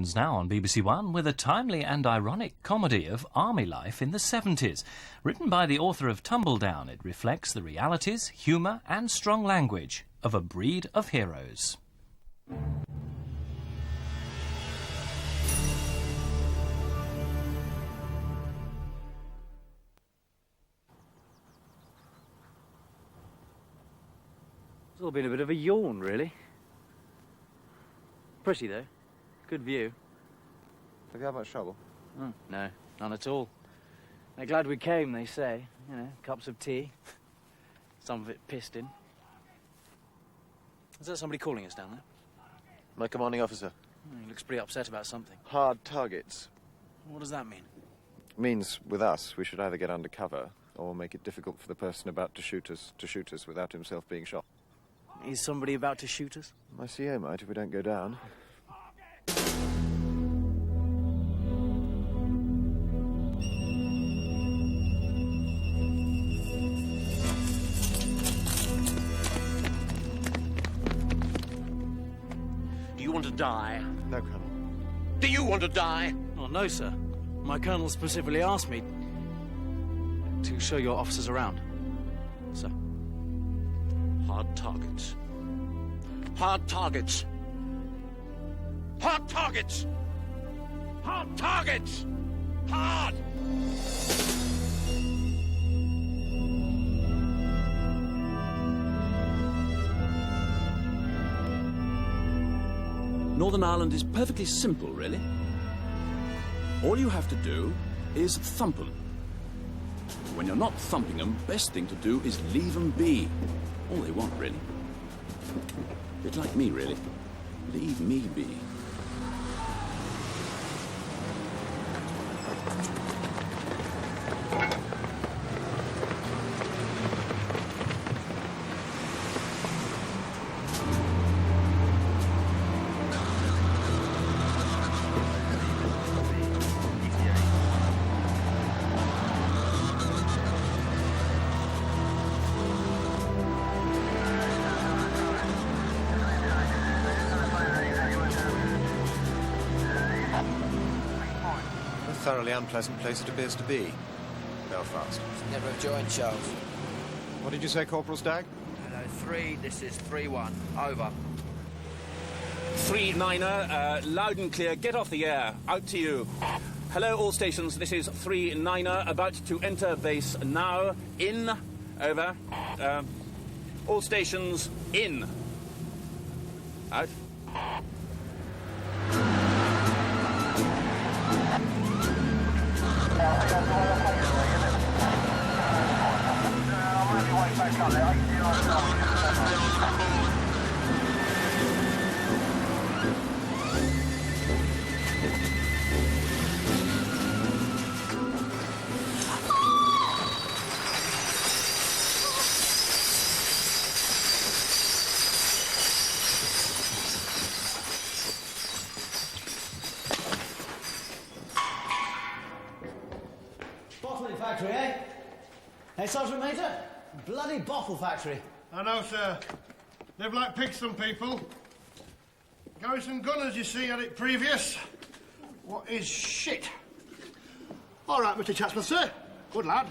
Begins now on BBC One with a timely and ironic comedy of army life in the 70s. Written by the author of Tumbledown, it reflects the realities, humour and strong language of a breed of heroes. It's all been a bit of a yawn, really. Pretty, though. Good view. Have you had much trouble? No, none at all. They're glad we came, they say. You know, cups of tea. Some of it pissed in. Is that somebody calling us down there? My commanding officer. He looks pretty upset about something. Hard targets. What does that mean? Means, with us, we should either get under cover or make it difficult for the person about to shoot us without himself being shot. Is somebody about to shoot us? My CO might if we don't go down. Do you want to die? No, Colonel. Do you want to die? Oh, no, sir. My colonel specifically asked me to show your officers around, sir. Hard targets. Hard targets. Hard targets! Hard targets! Hard! Northern Ireland is perfectly simple, really. All you have to do is thump 'em. When you're not thumping 'em, best thing to do is leave 'em be. All they want, really. Bit like me, really. Leave me be. A thoroughly unpleasant place it appears to be. Belfast. Never have joined, Charles. What did you say, Corporal Stagg? Hello, 3, this is 3-1. Over. 3-9er, loud and clear, get off the air, out to you. Hello, all stations, this is 3-9er, about to enter base now, in, over. All stations, in. Out. Bottling factory, eh? Hey, Sergeant Major? Bloody bottle factory. I know, sir. Live like pigs, some people. Garrison gunners, you see, had it previous. What is shit? All right, Mr. Chatsworth, sir. Good lad.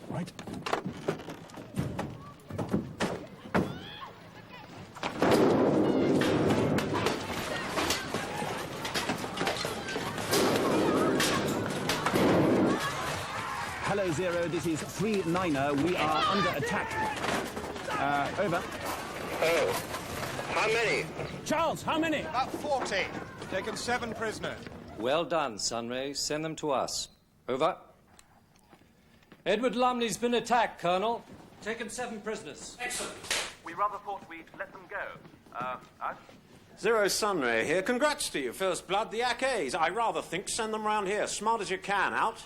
Right. Hello, Zero, this is 3-9er, we are under attack. Over. Oh. How many? Charles, how many? About 40. Taken 7 prisoners. Well done, Sunray. Send them to us. Over. Edward Lumley's been attacked, Colonel. Taken 7 prisoners. Excellent. We rather thought we'd let them go. Out? Zero Sunray here. Congrats to you. First blood, the Accays. I rather think send them round here. Smart as you can. Out.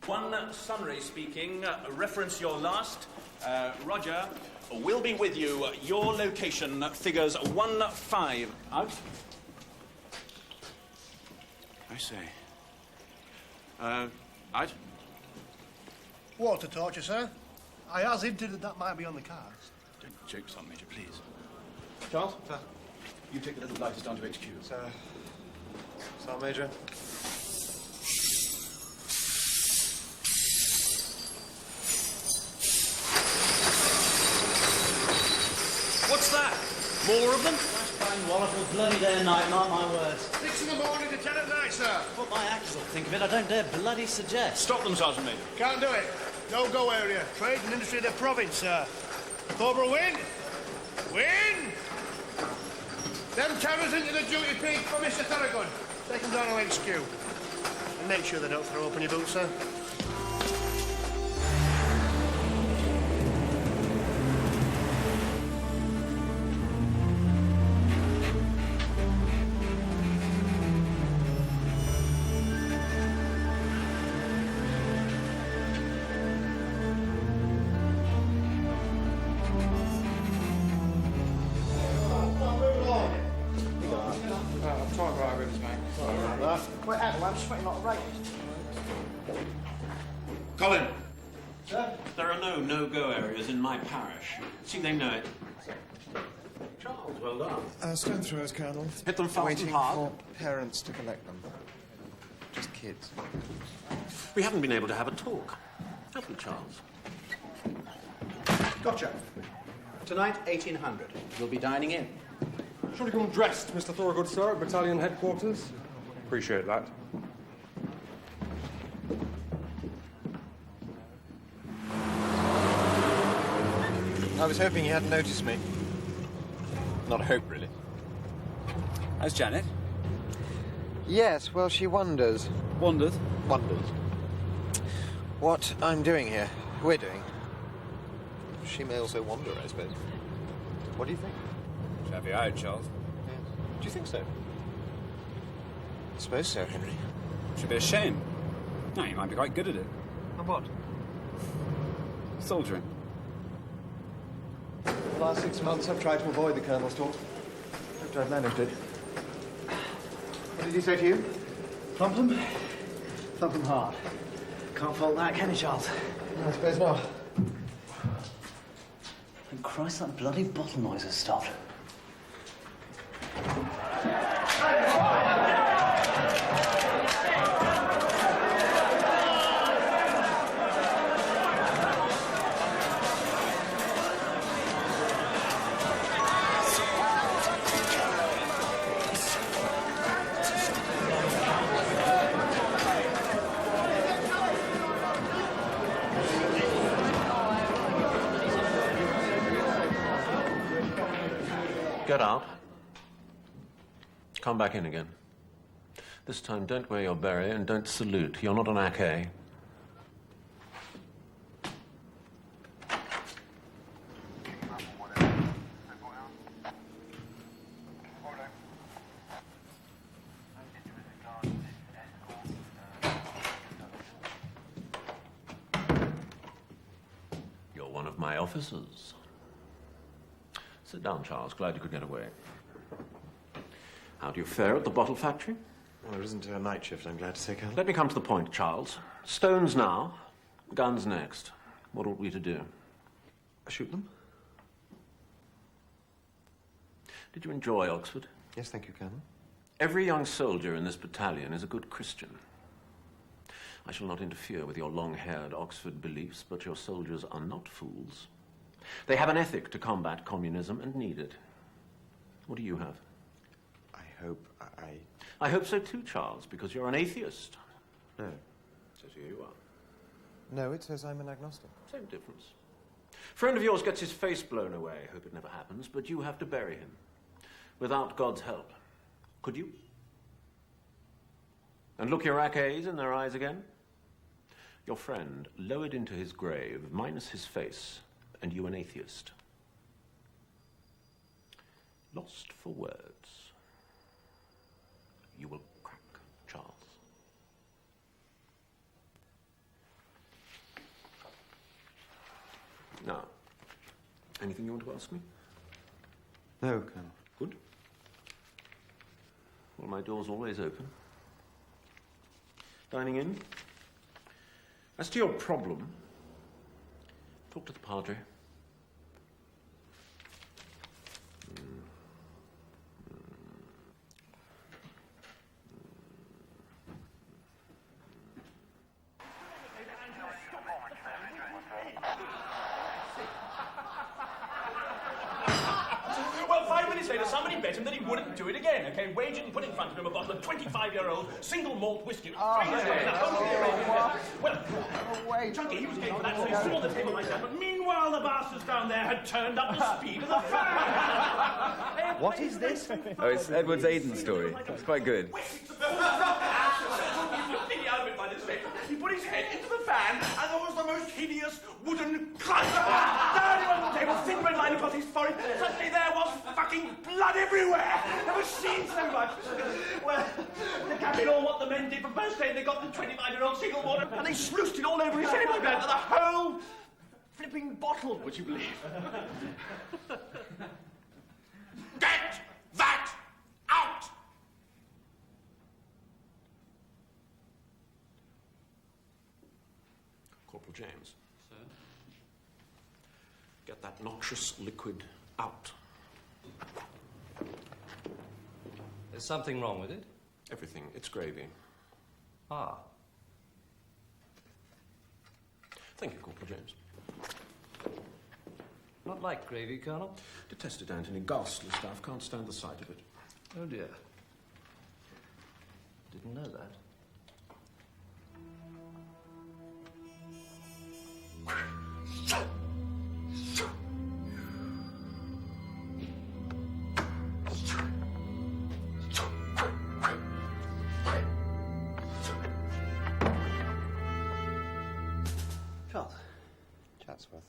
One Sunray speaking. Reference your last. Roger. We'll be with you. Your location figures 1-5. Out. I say. Right? Water torture, sir. I has hinted that might be on the cards. Don't joke, Sergeant Major, please. Charles? Sir? You take the little lighters down to HQ. Sir. Sergeant Major. What's that? More of them? Flashbang wallop all bloody day and night, mark my words. 6 in the morning to 10 at night, sir. What my actors will think of it, I don't dare bloody suggest. Stop them, Sergeant Major. Can't do it. No-go area. Trade and industry of the province, sir. Cobra win. Win! Them terrors into the duty peak for Mr. Thorogood. Take them down to HQ. And make sure they don't throw open your boots, sir. Wait, Adel, I'm sweating like a rape. Colin! Sir? There are no no-go areas in my parish. See, they know it. Charles, well done. Stone throwers, Colonel. Hit them fast Waiting and hard. for parents to collect them. Just kids. We haven't been able to have a talk, have we, Charles? Gotcha. Tonight, 1800. We'll be dining in. Surely come dressed, Mr. Thorogood, sir, at battalion headquarters. Appreciate that. I was hoping you hadn't noticed me. Not a hope, really. How's Janet? Yes, well, she wonders. Wondered? Wonders. What I'm doing here. We're doing. She may also wonder, I suppose. What do you think? Should have you out, Charles. Yes. Do you think so? I suppose so, Henry. Should be a shame. No, you might be quite good at it. And what? Soldiering. The last 6 months I've tried to avoid the Colonel's talk. Hope I've managed it. What did he say to you? Thump them? Thump them hard. Can't fault that, can you, Charles? No, I suppose not. And Christ, that bloody bottle noise has stopped. Get out. Come back in again. This time, don't wear your beret and don't salute. You're not an AK. You're one of my officers. Sit down, Charles. Glad you could get away. How do you fare at the bottle factory? Well, there isn't a night shift, I'm glad to say, Colonel. Let me come to the point, Charles. Stones now, guns next. What ought we to do? Shoot them? Did you enjoy Oxford? Yes, thank you, Colonel. Every young soldier in this battalion is a good Christian. I shall not interfere with your long-haired Oxford beliefs, but your soldiers are not fools. They have an ethic to combat communism and need it. What do you have? I hope so too, Charles, because you're an atheist. No. Says here you are. No, it says I'm an agnostic. Same difference. Friend of yours gets his face blown away. Hope it never happens, but you have to bury him. Without God's help. Could you? And look your AKs in their eyes again? Your friend lowered into his grave, minus his face, and you an atheist. Lost for words. You will crack, Charles. Now, anything you want to ask me? No, Colonel. Good. Well, my door's always open. Dining in? As to your problem, talk to the Padre. Well, 5 minutes later, somebody bet him that he wouldn't do it again, okay? Waged and put in front of him a bottle of 25-year-old single malt whiskey. Chunky, he was game for that, so he stood on the table like that, but meanwhile, the bastards down there had turned up the speed of the fan. What is this? Oh, it's Edward's Aiden story. It's quite good. He put his head into the fan, and there was the most hideous wooden crunch. Down he went on the table, thin red line across his forehead. Suddenly there was fucking blood everywhere. Never seen so much. Well, the captain all what the men did for birthday, they got the 25-year-old single water, and they sluiced it all over his head like that, and the whole flipping bottle, would you believe? Get that out! Corporal James. Sir? Get that noxious liquid out. There's something wrong with it? Everything. It's gravy. Ah. Thank you, Corporal James. Not like gravy, Colonel? Detest it, Anthony. Ghastly stuff. Can't stand the sight of it. Oh, dear. Didn't know that. Charles. Chatsworth.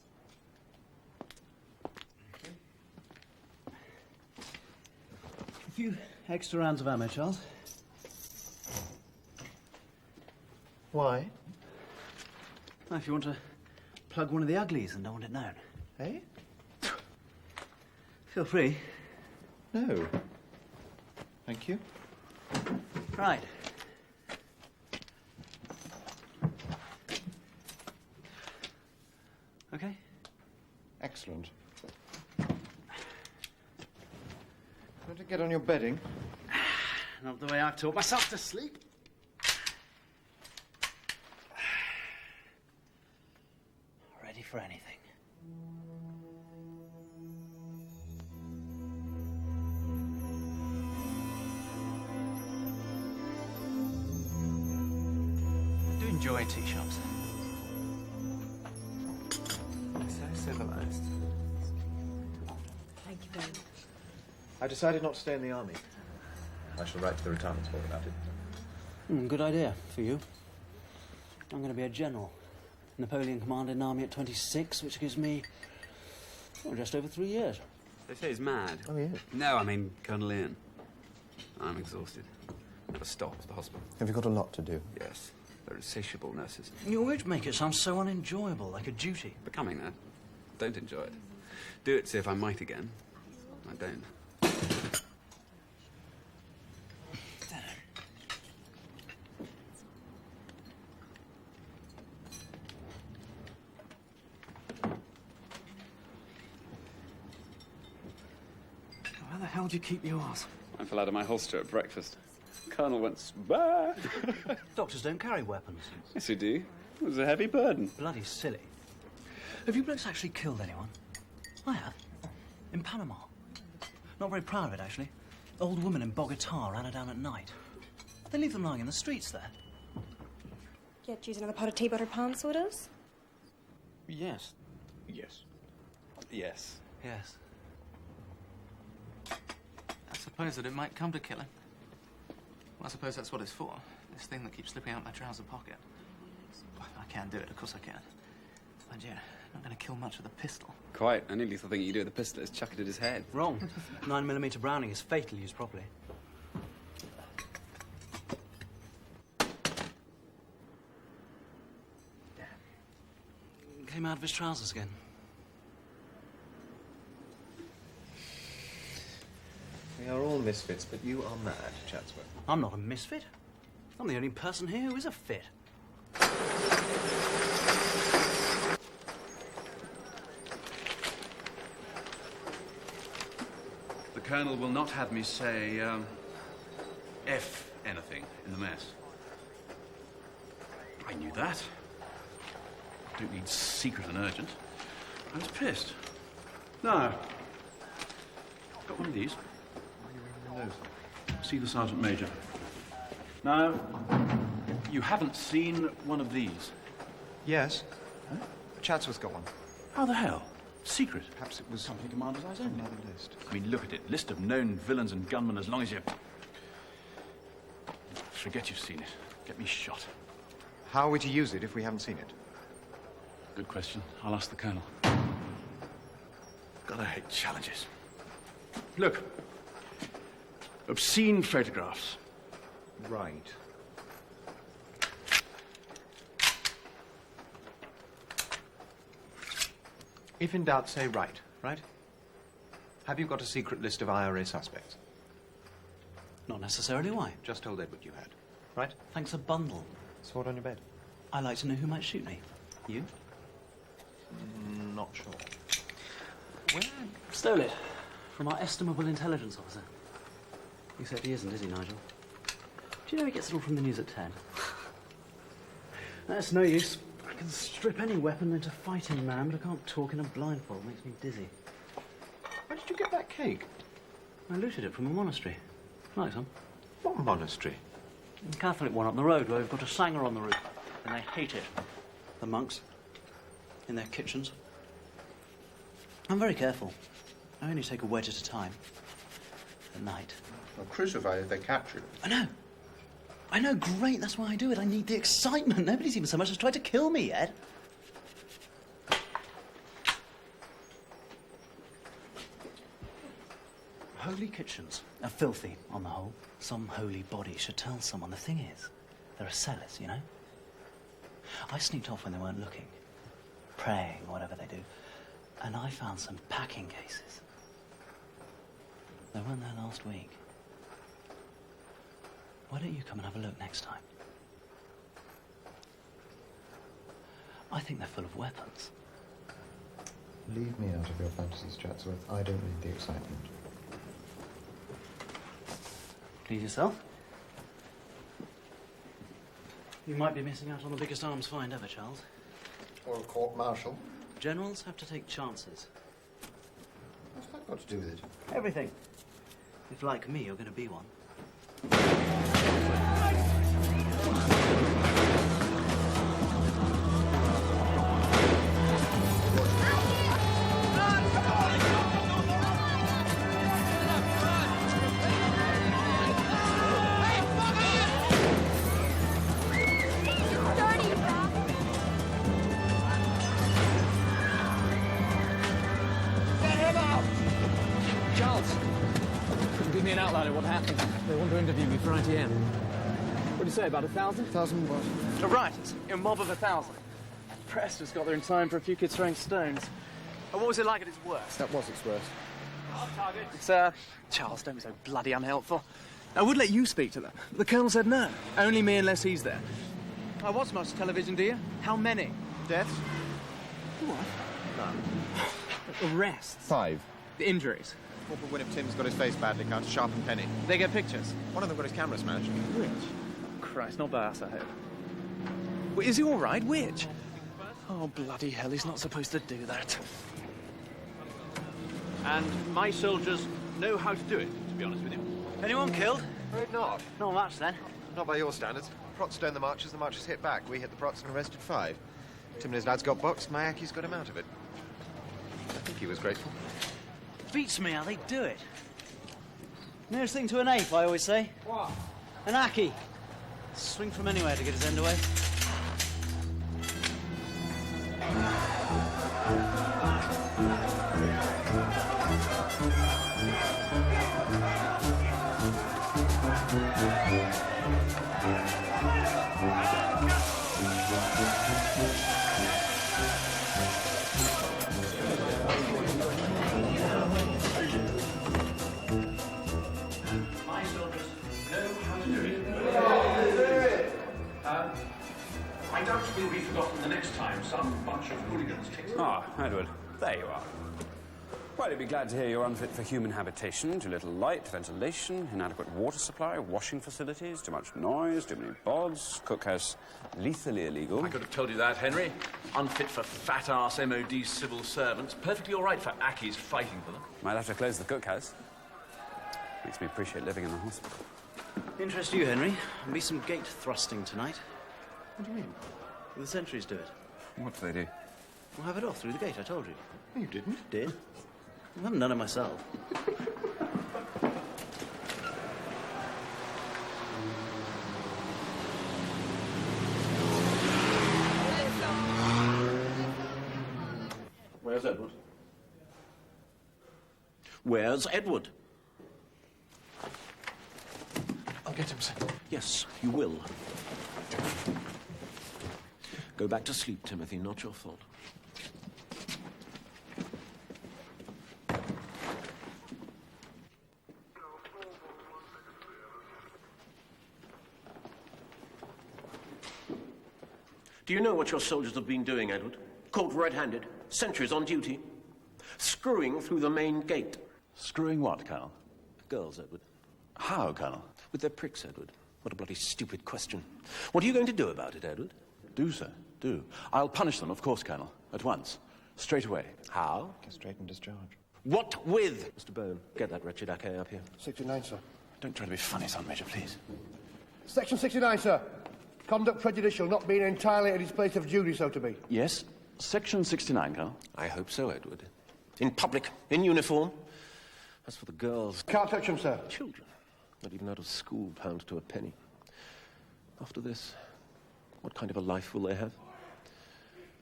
A few extra rounds of ammo, Charles. Why? Well, if you want to plug one of the uglies and don't want it known. Eh? Feel free. No. Thank you. Right. Okay? Excellent. Want to get on your bedding? Not the way I've taught myself to sleep. Ready for anything. I do enjoy tea shops. So civilized. Thank you very much. I decided not to stay in the army. I shall write to the retirement board about it. Good idea for you. I'm going to be a general. Napoleon commanded an army at 26, which gives me just over 3 years. They say he's mad. Oh, yeah? No, I mean Colonel Ian. I'm exhausted. Never stops at the hospital. Have you got a lot to do? Yes. They're insatiable nurses. Your words make it sound so unenjoyable, like a duty. Becoming that. Don't enjoy it. Do it, see if I might again. I don't. Where the hell do you keep yours? I fell out of my holster at breakfast. Colonel went, bah! Doctors don't carry weapons. Yes, you do. It was a heavy burden. Bloody silly. Have you blokes actually killed anyone? I have. In Panama. Not very proud of it, actually. Old woman in Bogota ran her down at night. They leave them lying in the streets there. Get you another pot of tea, butter, pan sodas? Yes. Yes. Yes. Yes. I suppose that it might come to killing. Well, I suppose that's what it's for. This thing that keeps slipping out my trouser pocket. Well, I can do it, of course I can. Mind you, I'm not going to kill much with a pistol. Quite. Only lethal thing you do with a pistol is chuck it at his head. Wrong. 9mm Browning is fatal used properly. Came out of his trousers again. We are all misfits, but you are mad, Chatsworth. I'm not a misfit. I'm the only person here who is a fit. The Colonel will not have me say, F anything in the mess. I knew that. Don't need secret and urgent. I was pissed. No. Got one of these. See the Sergeant Major. Now, you haven't seen one of these. Yes. Huh? Chatsworth got one. How the hell? Secret. Perhaps it was... Company Commander's eyes only. Another list. I mean, look at it. List of known villains and gunmen as long as you... Forget you've seen it. Get me shot. How are we to use it if we haven't seen it? Good question. I'll ask the Colonel. God, I hate challenges. Look. Obscene photographs. Right. If in doubt, say right, right? Have you got a secret list of IRA suspects? Not necessarily. Why? Just told Edward you had, right? Thanks a bundle. Sword on your bed? I like to know who might shoot me. You? Not sure. Where? Stole it. From our estimable intelligence officer. Except he isn't, is he, Nigel? Do you know he gets it all from the news at 10? That's no use. I can strip any weapon into fighting man, but I can't talk in a blindfold. It makes me dizzy. Where did you get that cake? I looted it from a monastery. Like some. What monastery? The Catholic one up the road where we've got a sanger on the roof. And they hate it. The monks. In their kitchens. I'm very careful. I only take a wedge at a time. At night. Well, crucified if they capture them. I know. I know, great. That's why I do it. I need the excitement. Nobody's even so much as tried to kill me yet. Holy kitchens are filthy, on the whole. Some holy body should tell someone. The thing is, there are cellars, you know? I sneaked off when they weren't looking. Praying, or whatever they do. And I found some packing cases. They weren't there last week. Why don't you come and have a look next time? I think they're full of weapons. Leave me out of your fantasies, Chatsworth. I don't need the excitement. Please yourself. You might be missing out on the biggest arms find ever, Charles. Or a court-martial. Generals have to take chances. What's that got to do with it? Everything. If, like me, you're going to be one. They want to interview me for ITN. What do you say, about 1,000? 1,000 what? A riot. A mob of 1,000. The press just got there in time for a few kids throwing stones. Oh, what was it like at its worst? That was its worst. It's, Charles, don't be so bloody unhelpful. I would let you speak to them. The Colonel said no. Only me unless he's there. I watch much television, do you? How many? Deaths? What? None. Arrests? 5. The injuries? Corporal Winniff Timms got his face badly cut, Sharp and Penny. They get pictures? One of them got his camera smashed. Which? Christ, not by us, I hope. Well, is he all right? Which? Oh, bloody hell, he's not supposed to do that. And my soldiers know how to do it, to be honest with you. Anyone killed? Afraid not. Not much, then. Not by your standards. Prots stoned the marchers hit back. We hit the Prots and arrested 5. Tim and his lads got boxed, Mayaki's got him out of it. I think he was grateful. Beats me how they do it. Nearest thing to an ape, I always say. What? An Aki. Swing from anywhere to get his end away. My soldiers know how to do it. will be forgotten the next time some bunch of hooligans takes... Ah, Edward, there you are. Well, you'll be glad to hear you're unfit for human habitation. Too little light, ventilation, inadequate water supply, washing facilities, too much noise, too many bods, cookhouse lethally illegal. I could have told you that, Henry. Unfit for fat-ass MOD civil servants. Perfectly all right for Ackies fighting for them. Might have to close the cookhouse. Makes me appreciate living in the hospital. Interest you, Henry? There'll be some gate thrusting tonight. What do you mean? The sentries do it. What do they do? We'll have it off through the gate, I told you. No, you didn't. Did? I haven't done it myself. Where's Edward? Where's Edward? I'll get him, sir. Yes, you will. Go back to sleep, Timothy. Not your fault. Do you know what your soldiers have been doing, Edward? Caught red-handed, sentries on duty, screwing through the main gate. Screwing what, Colonel? Girls, Edward. How, Colonel? With their pricks, Edward. What a bloody stupid question. What are you going to do about it, Edward? Do, sir, do. I'll punish them, of course, Colonel. At once. Straight away. How? Castrate and discharge. What with? Mr. Bone, get that wretched Ake up here. 69, sir. Don't try to be funny, Sergeant Major, please. Section 69, sir. Conduct prejudicial, not being entirely at his place of duty, so to be. Yes? Section 69, Colonel. I hope so, Edward. In public, in uniform. As for the girls... Can't touch them, sir. Children. Not even out of school, pound to a penny. After this, what kind of a life will they have?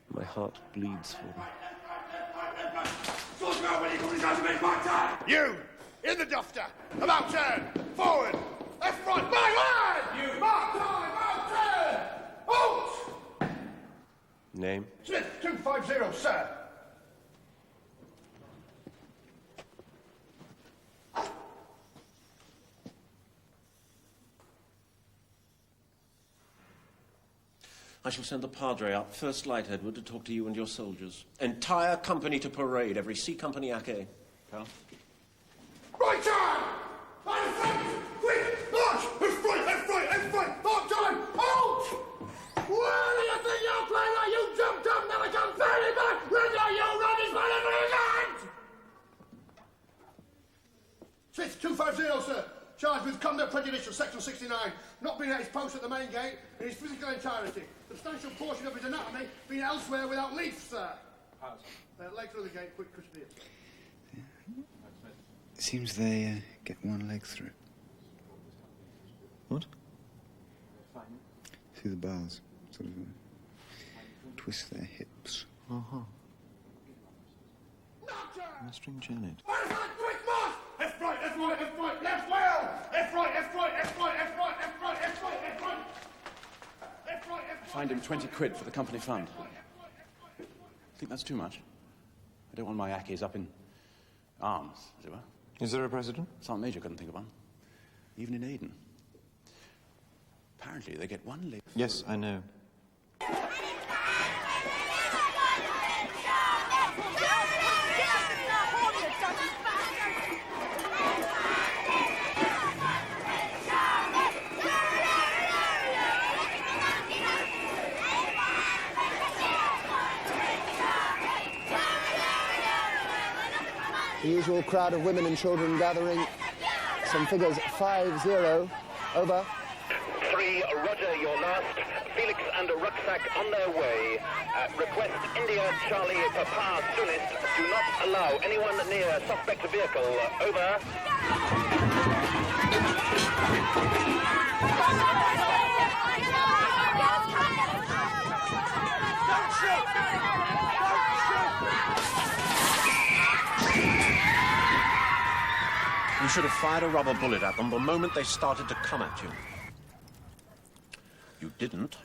My heart bleeds for them. You! In the dufter! About turn! Forward! Left, right, back, line! You! Mark time! About turn! Halt! Name? Smith, 250, sir. I shall send the Padre up, first light, Edward, to talk to you and your soldiers. Entire company to parade, every C Company Ake. Colonel? Right turn! Line of front! Quick! March! Left, right, left, right, left, right! Mark time! Halt! Where do you think you're playing like you jumped up, never come very back? When are you running for the land? Smith, 250, sir. Charged with conduct prejudicial, section 69. Not being at his post at the main gate in his physical entirety. Substantial portion of his anatomy being elsewhere without leaf, sir. Leg through the gate, quick custody. Seems they get one leg through. What? Through the bars. Sort of twist their hips. Uh-huh. String Janet. Left, right, left, right, left, right, left, well! Left, right, left, right, left, right, left, right, left, right, left, right, left, right. Left, right, left, Find him 20 quid for the company fund. Think that's too much? I don't want my Ackies up in arms, as it were. Is there a president? Sergeant Major couldn't think of one. Even in Aden. Apparently they get one leg. Yes, I know. The usual crowd of women and children gathering. Some figures 5-0. Over. 3, Roger, your last. Felix and a rucksack on their way. Request India Charlie Papa Sunist. Do not allow anyone near suspect vehicle. Over. You should have fired a rubber bullet at them the moment they started to come at you. You didn't.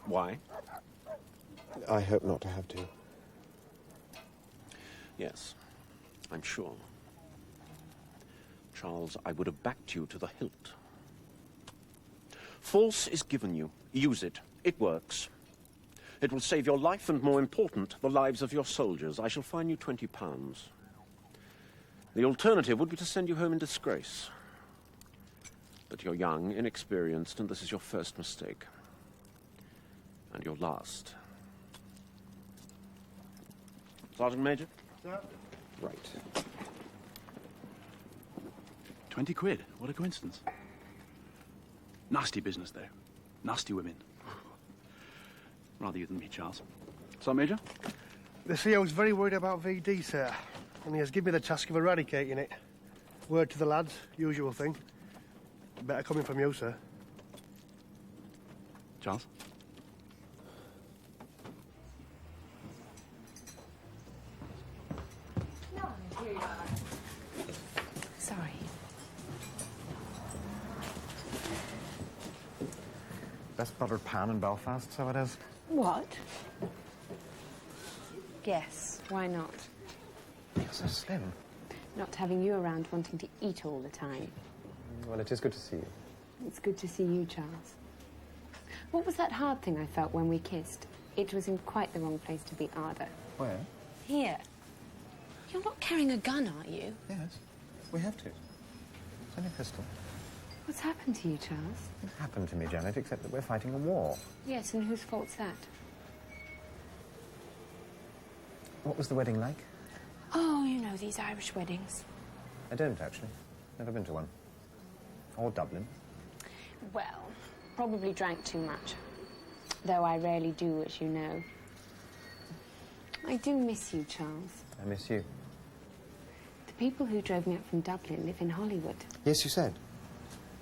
Why? I hope not to have to. Yes, I'm sure. Charles, I would have backed you to the hilt. Force is given you. Use it. It works. It will save your life and, more important, the lives of your soldiers. I shall fine you £20. The alternative would be to send you home in disgrace. But you're young, inexperienced, and this is your first mistake. And your last. Sergeant Major? Yeah. Right. 20 quid. What a coincidence. Nasty business, though. Nasty women. Rather you than me, Charles. Sergeant Major? The CO's very worried about VD, sir. And he has given me the task of eradicating it. Word to the lads, usual thing. Better coming from you, sir. Charles? Sorry. Best buttered pan in Belfast, so it is. What? Yes, why not? You're so slim. Not having you around wanting to eat all the time. Well, it is good to see you. It's good to see you, Charles. What was that hard thing I felt when we kissed? It was in quite the wrong place to be Arda. Where? Here. You're not carrying a gun, are you? Yes. We have to. It's only a pistol. What's happened to you, Charles? Nothing's happened to me, Janet, except that we're fighting a war. Yes, and whose fault's that? What was the wedding like? Oh, you know, these Irish weddings. I don't, actually. Never been to one. Or Dublin. Well, probably drank too much. Though I rarely do, as you know. I do miss you, Charles. I miss you. The people who drove me up from Dublin live in Hollywood. Yes, you said.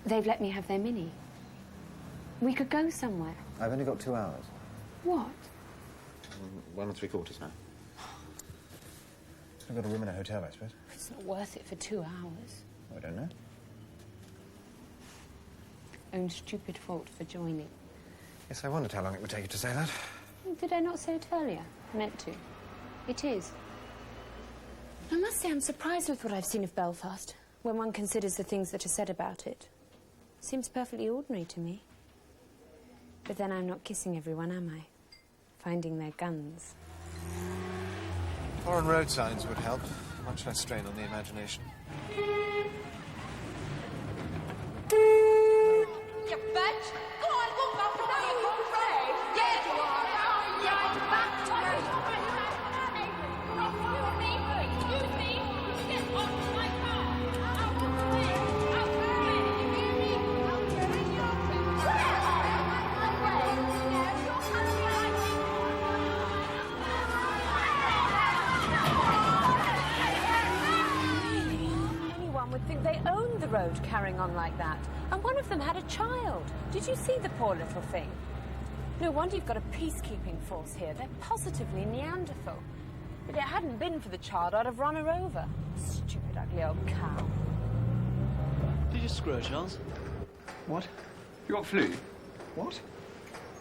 They've let me have their Mini. We could go somewhere. I've only got 2 hours. What? 1 3/4 now. I've got a room in a hotel, I suppose. It's not worth it for 2 hours. I don't know. Own stupid fault for joining. Yes, I wondered how long it would take you to say that. Did I not say it earlier? Meant to. It is. I must say I'm surprised with what I've seen of Belfast, when one considers the things that are said about it. Seems perfectly ordinary to me. But then I'm not kissing everyone, am I? Finding their guns. Foreign road signs would help. Much less strain on the imagination. You bitch! Go on, walk back to where you come from! Dead you are! Get back to where you come from! Excuse me! Get off my car! Out of the way! Out of the way! You hear me? Out of the way! Anyone would think they owned the road carrying on like that. And one of them had a child. Did you see the poor little thing? No wonder you've got a peacekeeping force here. They're positively Neanderthal. If it hadn't been for the child, I'd have run her over. Stupid, ugly old cow. Did you screw her, Charles? What? You got flu? What?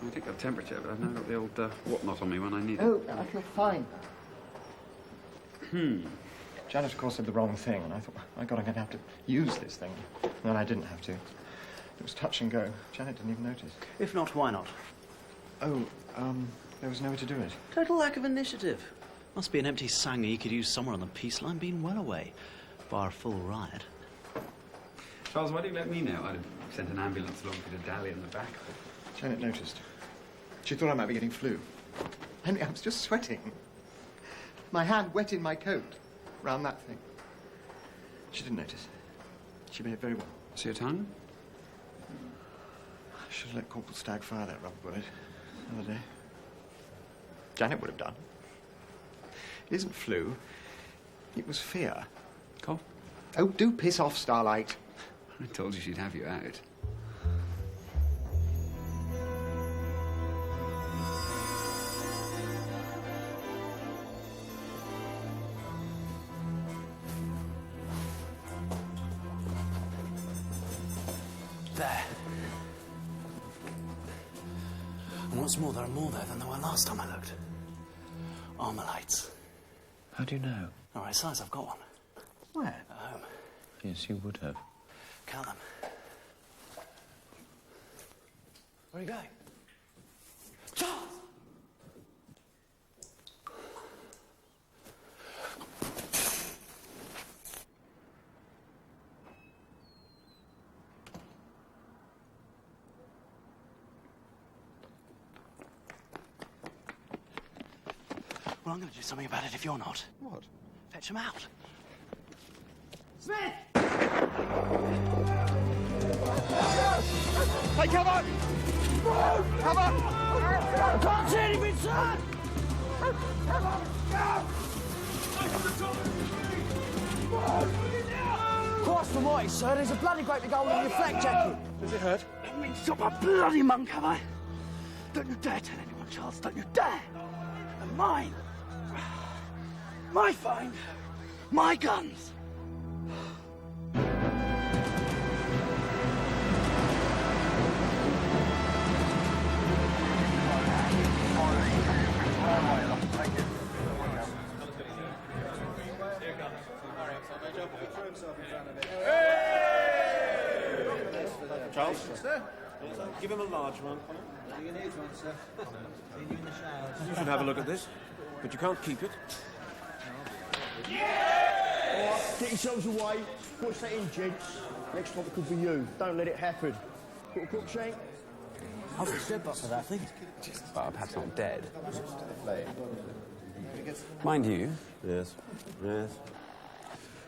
I take that temperature, but I've now got the old whatnot on me when I need it. Oh, I feel fine. Janet, of course, said the wrong thing, and I thought, my God, I'm going to have to use this thing. And then I didn't have to. It was touch and go. Janet didn't even notice. If not, why not? Oh, there was no way to do it. Total lack of initiative. Must be an empty Sanger you could use somewhere on the peace line, being well away. Bar a full riot. Charles, why do you let me know? I'd have sent an ambulance along for the dally in the back. Janet noticed. She thought I might be getting flu. Henry, I was just sweating. My hand wet in my coat. Round that thing. She didn't notice. She behaved very well. See your tongue? I should have let Corporal Stagg fire that rubber bullet the other day. Janet would have done. It isn't flu. It was fear. Cough? Oh, do piss off, Starlight. I told you she'd have you out. There. And what's more, there are more there than there were last time I looked. Armalites. How do you know? All right, size, I've got one. Where? At home. Yes, you would have. Count them. Where are you going? Charles! Well, I'm going to do something about it if you're not. What? Fetch him out. Smith! Hey, cover! Cover! I can't see anything, sir! Christ almighty, sir, there's a bloody great big hole in your flak jacket. Does it hurt? I mean, stop a bloody monk, have I? Don't you dare tell anyone, Charles. Don't you dare. And mine. My find. My guns. Charles? Sir? Give him a large one. You need one, sir. See you in the showers. You should have a look at this, but you can't keep it. All right, get yourselves away. Watch that in, gents. Next time it could be you. Don't let it happen. Got a cook shank? I've got a step up for that thing. Well, perhaps not dead. Mind you. Yes, yes.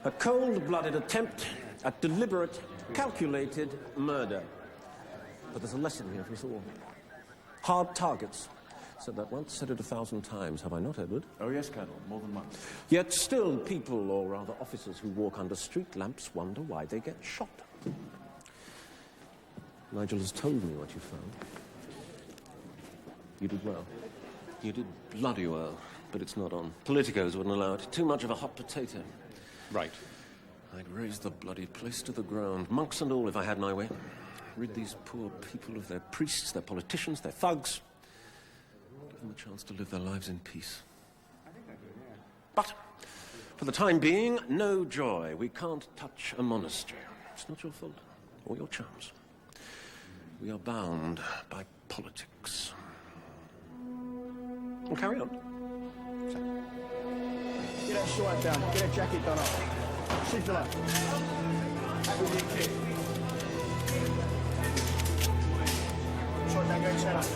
A cold-blooded attempt at deliberate, calculated murder. But there's a lesson here for us all. Hard targets. Said that once, said it 1,000 times. Have I not, Edward? Oh, yes, Colonel. More than once. Yet still people, or rather officers, who walk under street lamps wonder why they get shot. Nigel has told me what you found. You did well. You did bloody well. But it's not on. Politicos wouldn't allow it. Too much of a hot potato. Right. I'd raise the bloody place to the ground. Monks and all, if I had my way. Rid these poor people of their priests, their politicians, their thugs. Give them a chance to live their lives in peace. But, for the time being, no joy. We can't touch a monastery. It's not your fault, or your charms. We are bound by politics. Well, carry on. Get that shirt down. Get that jacket done up. Sit down. Short down, go chin up.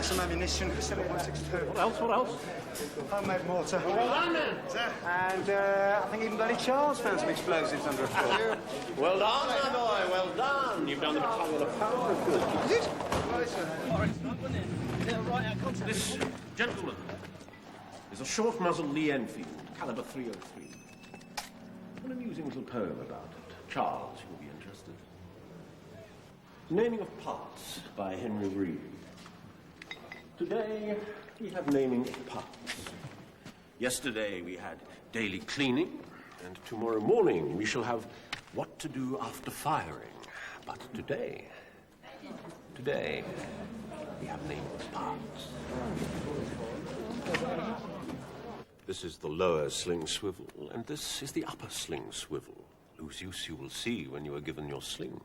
Some ammunition, 7162. What else? What else? Homemade mortar. Well done, then. And I think even bloody Charles found some explosives under a floor. Well done, my boy, well done. You've done the battalion of power good. Is it? Right, sir. This gentleman is a short-muzzle Lee Enfield, caliber .303. An amusing little poem about it. Charles, you'll be interested. Naming of Parts by Henry Reed. Today, we have naming of parts. Yesterday, we had daily cleaning, and tomorrow morning, we shall have what to do after firing. But today, we have naming of parts. This is the lower sling swivel, and this is the upper sling swivel, whose use you will see when you are given your slings.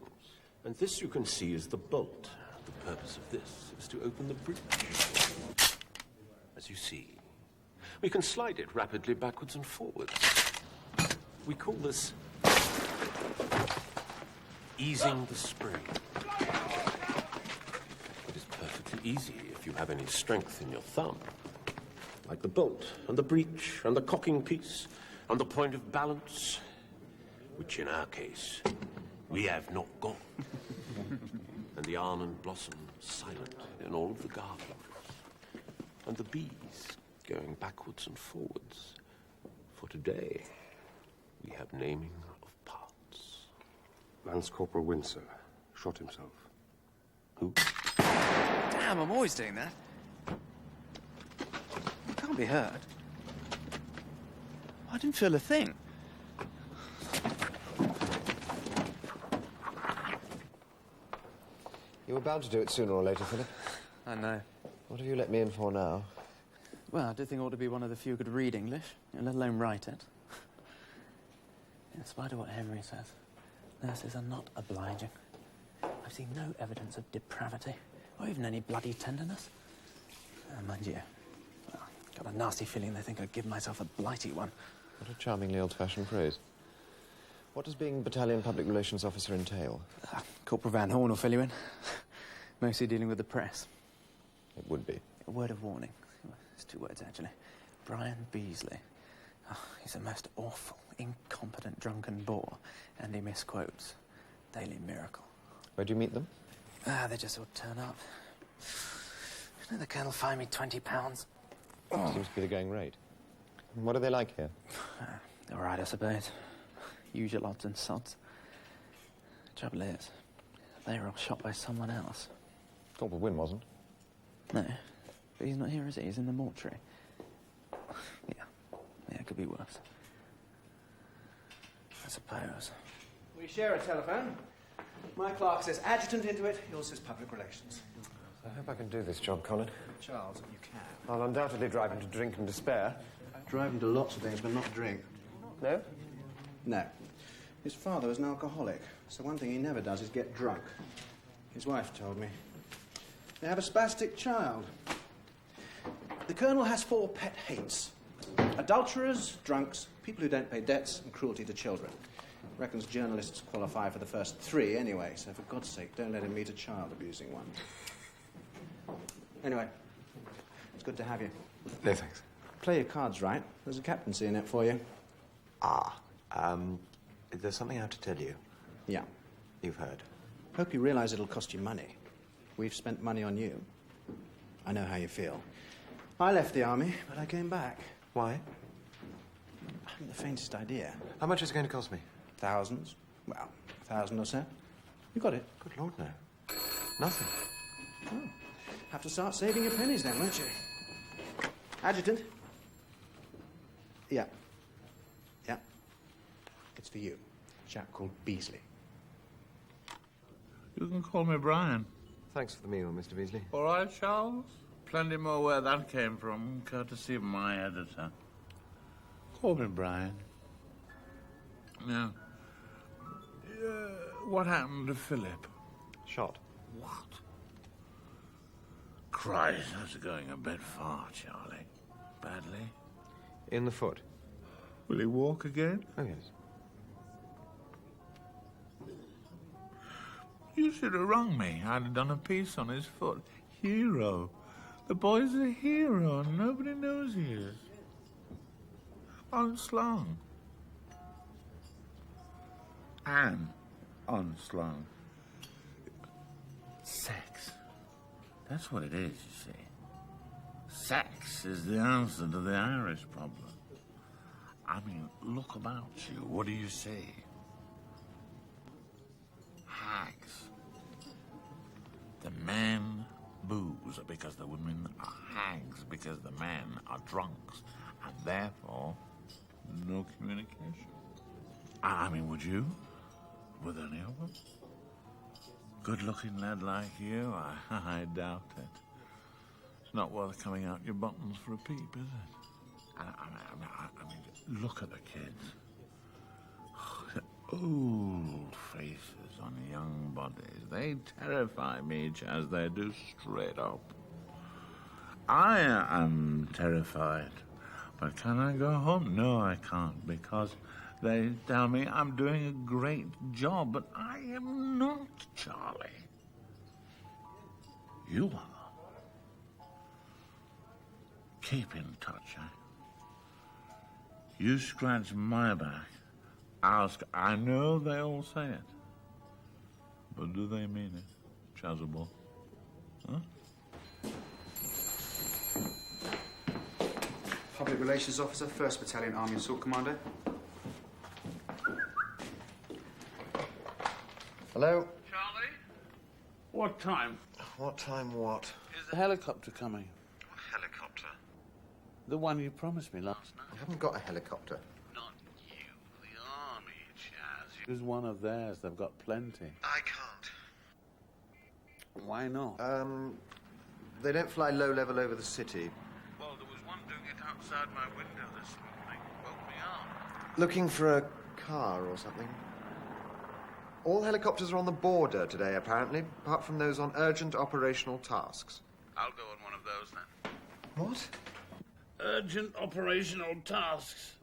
And this, you can see, is the bolt. The purpose of this is to open the breech. As you see, we can slide it rapidly backwards and forwards. We call this easing the spring. It is perfectly easy if you have any strength in your thumb. Like the bolt, and the breech, and the cocking piece, and the point of balance, which in our case, we have not got. And the almond blossom silent in all of the gardens. and the bees going backwards and forwards. For today, we have naming of parts. Lance Corporal Windsor shot himself. Who? Damn, I'm always doing that. You can't be hurt. I didn't feel a thing. You were bound to do it sooner or later, Philip. I know. What have you let me in for now? Well, I do think I ought to be one of the few who could read English, let alone write it. In spite of what Henry says, nurses are not obliging. I've seen no evidence of depravity, or even any bloody tenderness. Mind you, well, I've got a nasty feeling they think I'd give myself a blighty one. What a charmingly old-fashioned phrase. What does being battalion public relations officer entail? Corporal Van Horn will fill you in. Mostly dealing with the press. It would be. A word of warning. It's 2 words, actually. Brian Beasley. Oh, he's a most awful, incompetent, drunken bore. And he misquotes Daily Miracle. Where do you meet them? They just sort of turn up. You know, the colonel fined me £20. Seems to be the going rate. What are they like here? All right, I suppose. Usual odds and sods. Trouble is, they were all shot by someone else. Corporal Wynne wasn't. No, but he's not here, is he? He's in the mortuary. Yeah, it could be worse. I suppose. We share a telephone. My clerk says adjutant into it, yours says public relations. I hope I can do this job, Colin. Charles, you can. I'll undoubtedly drive him to drink and despair. Drive him to lots of things, but not drink. No? No. His father was an alcoholic, so one thing he never does is get drunk. His wife told me. They have a spastic child. The colonel has 4 pet hates. Adulterers, drunks, people who don't pay debts, and cruelty to children. Reckons journalists qualify for the first 3 anyway, so for God's sake, don't let him meet a child-abusing one. Anyway, it's good to have you. No, thanks. Play your cards right. There's a captaincy in it for you. There's something I have to tell you. Yeah. You've heard. Hope you realise it'll cost you money. We've spent money on you. I know how you feel. I left the army, but I came back. Why? I haven't the faintest idea. How much is it going to cost me? Thousands. Well, 1,000 or so. You got it? Good Lord, no. Nothing. Oh. Have to start saving your pennies then, won't you? Adjutant? Yeah. Yeah. It's for you. A chap called Beasley. You can call me Brian. Thanks for the meal, Mr. Beasley. All right, Charles? Plenty more where that came from, courtesy of my editor. Call me Brian. Now, what happened to Philip? Shot. What? Christ, that's going a bit far, Charlie. Badly? In the foot. Will he walk again? Oh, yes. You should have rung me. I'd have done a piece on his foot. Hero. The boy's a hero, and nobody knows he is. Unslung. And unslung. Sex. That's what it is, you see. Sex is the answer to the Irish problem. I mean, look about you. What do you see? Hags. The men booze because the women are hags, because the men are drunks, and therefore no communication. I mean, would you? With any of them? Good-looking lad like you? I doubt it. It's not worth coming out your buttons for a peep, is it? I mean, look at the kids. Old faces on young bodies. They terrify me, as they do straight up. I am terrified. But can I go home? No, I can't, because they tell me I'm doing a great job, but I am not, Charlie. You are. Keep in touch, eh? You scratch my back. I know they all say it, but do they mean it, Chasuble? Huh? Relations Officer, 1st Battalion Army Assault Commander. Hello? Charlie? What time? What time what? Is the helicopter coming? What helicopter? The one you promised me last night. I haven't got a helicopter. Not you, the army, Chaz. Use one of theirs, they've got plenty. I can't. Why not? They don't fly low level over the city. Well, there was one doing it outside my window this morning. Woke me up. Looking for a car or something. All helicopters are on the border today, apparently, apart from those on urgent operational tasks. I'll go on one of those then. What? Urgent operational tasks.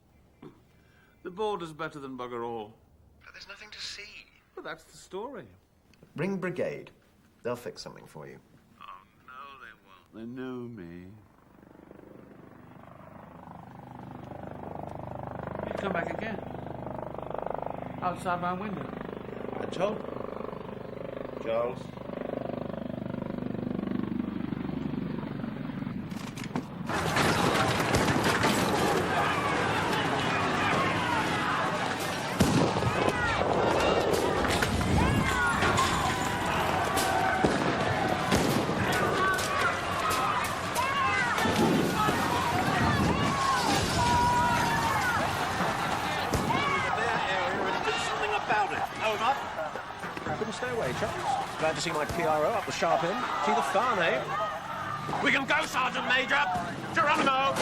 The border's better than bugger all. But there's nothing to see. But that's the story. Ring Brigade. They'll fix something for you. Oh, no, they won't. They know me. You come back again. Outside my window. I told you. Charles. Glad to see my PRO up the sharp end. See the fun, eh? We can go, Sergeant Major! Geronimo!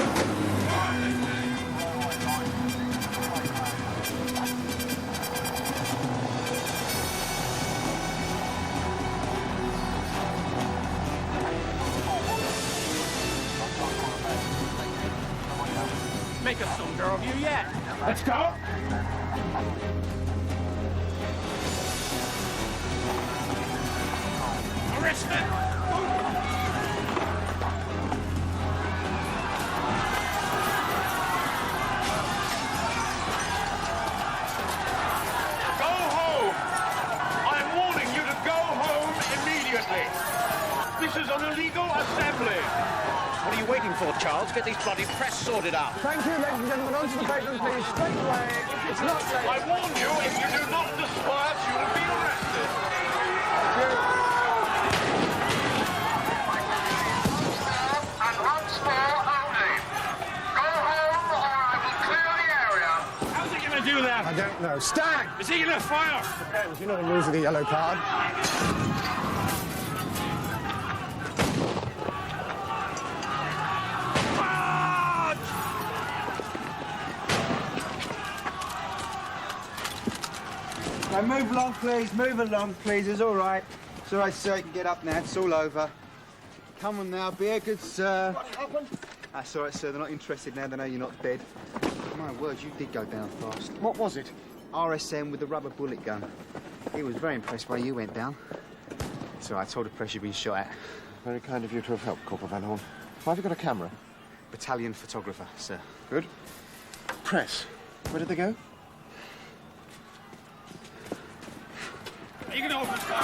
Make a soldier of you yet! Let's go! Arrested! Go home! I'm warning you to go home immediately. This is an illegal assembly. What are you waiting for, Charles? Get these bloody press sorted out. Thank you, ladies and gentlemen. On to the pavement, please. Straight away. It's not safe. I warn you, if you do not disperse, you will be arrested. Thank you. And once more only. Go home or I will clear the area. How's he going to do that? I don't know. Stag! Is he going to fire? Depends. You know the rules of the yellow card. Now move along, please. Move along, please. It's all right. It's all right, sir. You can get up now. It's all over. Come on now. Be a good sir. What happened? That's all right, sir. They're not interested now. They know you're not dead. My word, you did go down fast. What was it? RSM with the rubber bullet gun. He was very impressed by you went down. It's all right. I told the press you'd been shot at. Very kind of you to have helped, Corporal Van Horn. Why have you got a camera? Battalion photographer, sir. Good. Press. Where did they go? Are you going to open fire?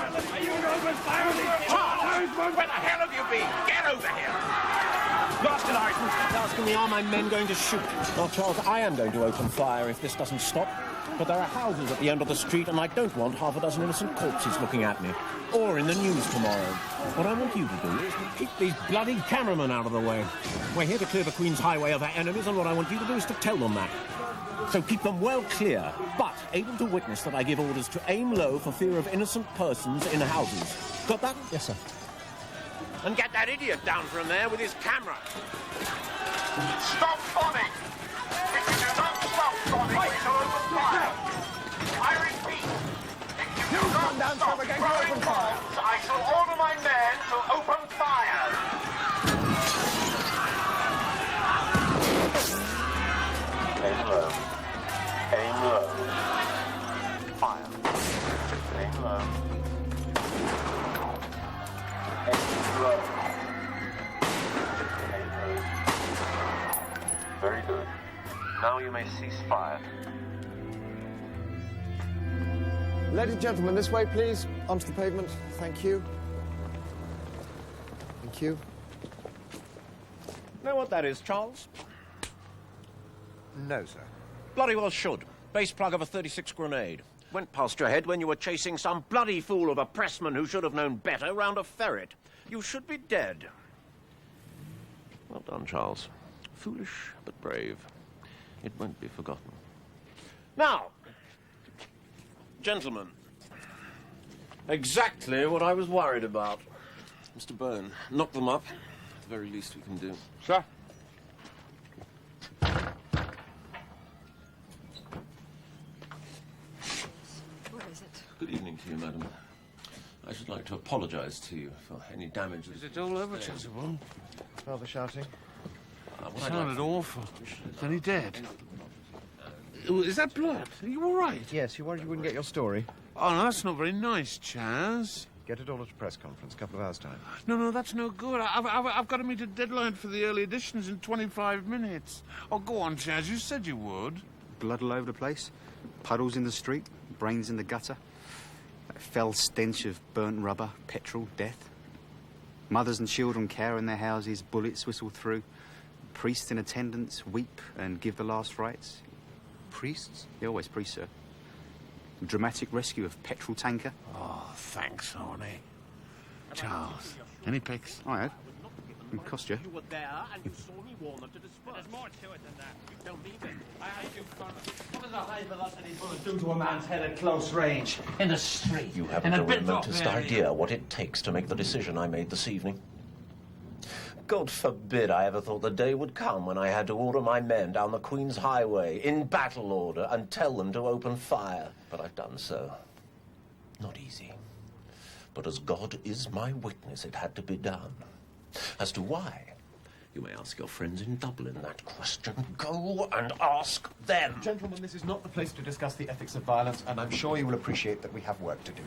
Are you going to open fire on these Charles, where the hell have you been? Get over here! Lost it, Ireton. Asking me, are my men going to shoot? Well, Charles, I am going to open fire if this doesn't stop. But there are houses at the end of the street, and I don't want half a dozen innocent corpses looking at me. Or in the news tomorrow. What I want you to do is to keep these bloody cameramen out of the way. We're here to clear the Queen's Highway of our enemies, and what I want you to do is to tell them that. So keep them well clear, but able to witness that I give orders to aim low for fear of innocent persons in houses. Got that? Yes, sir. And get that idiot down from there with his camera. Stop bombing! If you do not stop bombing, we shall open fire. I repeat, if you do not stop throwing bombs, I shall order my men to open fire. Aim low. Aim low. Fire. Aim low. Aim low. Aim low. Very good. Now you may cease fire. Ladies and gentlemen, this way, please. Onto the pavement. Thank you. Thank you. Know what that is, Charles? No, sir. Bloody well should. Base plug of a 36 grenade. Went past your head when you were chasing some bloody fool of a pressman who should have known better round a ferret. You should be dead. Well done, Charles. Foolish, but brave. It won't be forgotten. Now, gentlemen, exactly what I was worried about. Mr. Byrne, knock them up. The very least we can do. Sir? What is it? Good evening to you, madam. I should like to apologize to you for any damage. Is it all over, Chasuble? Father shouting. It sounded awful. Then he dead. Is that blood? Are you all right? Yes, you worried you wouldn't get your story? Oh, no, that's not very nice, Chaz. Get it all at a press conference, a couple of hours' time. No, that's no good. I've got to meet a deadline for the early editions in 25 minutes. Oh, go on, Chaz. You said you would. Blood all over the place, puddles in the street, brains in the gutter. That fell stench of burnt rubber, petrol, death. Mothers and children care in their houses, bullets whistle through. Priests in attendance weep and give the last rites. Priests? Yeah, always priests, sir. Dramatic rescue of petrol tanker. Oh, thanks, Orny. Charles, any pics? I have. It cost you. You were there and you saw me warn them to disperse. There's more to it than that. You don't believe it. I ask you, what does a high velocity bullet do to a man's head at close range? In the street. You in haven't a the bit remotest area. idea what it takes to make the decision I made this evening. God forbid I ever thought the day would come when I had to order my men down the Queen's Highway in battle order and tell them to open fire. But I've done so. Not easy. But as God is my witness, it had to be done. As to why, you may ask your friends in Dublin that question. Go and ask them. Gentlemen, this is not the place to discuss the ethics of violence, and I'm sure you will appreciate that we have work to do.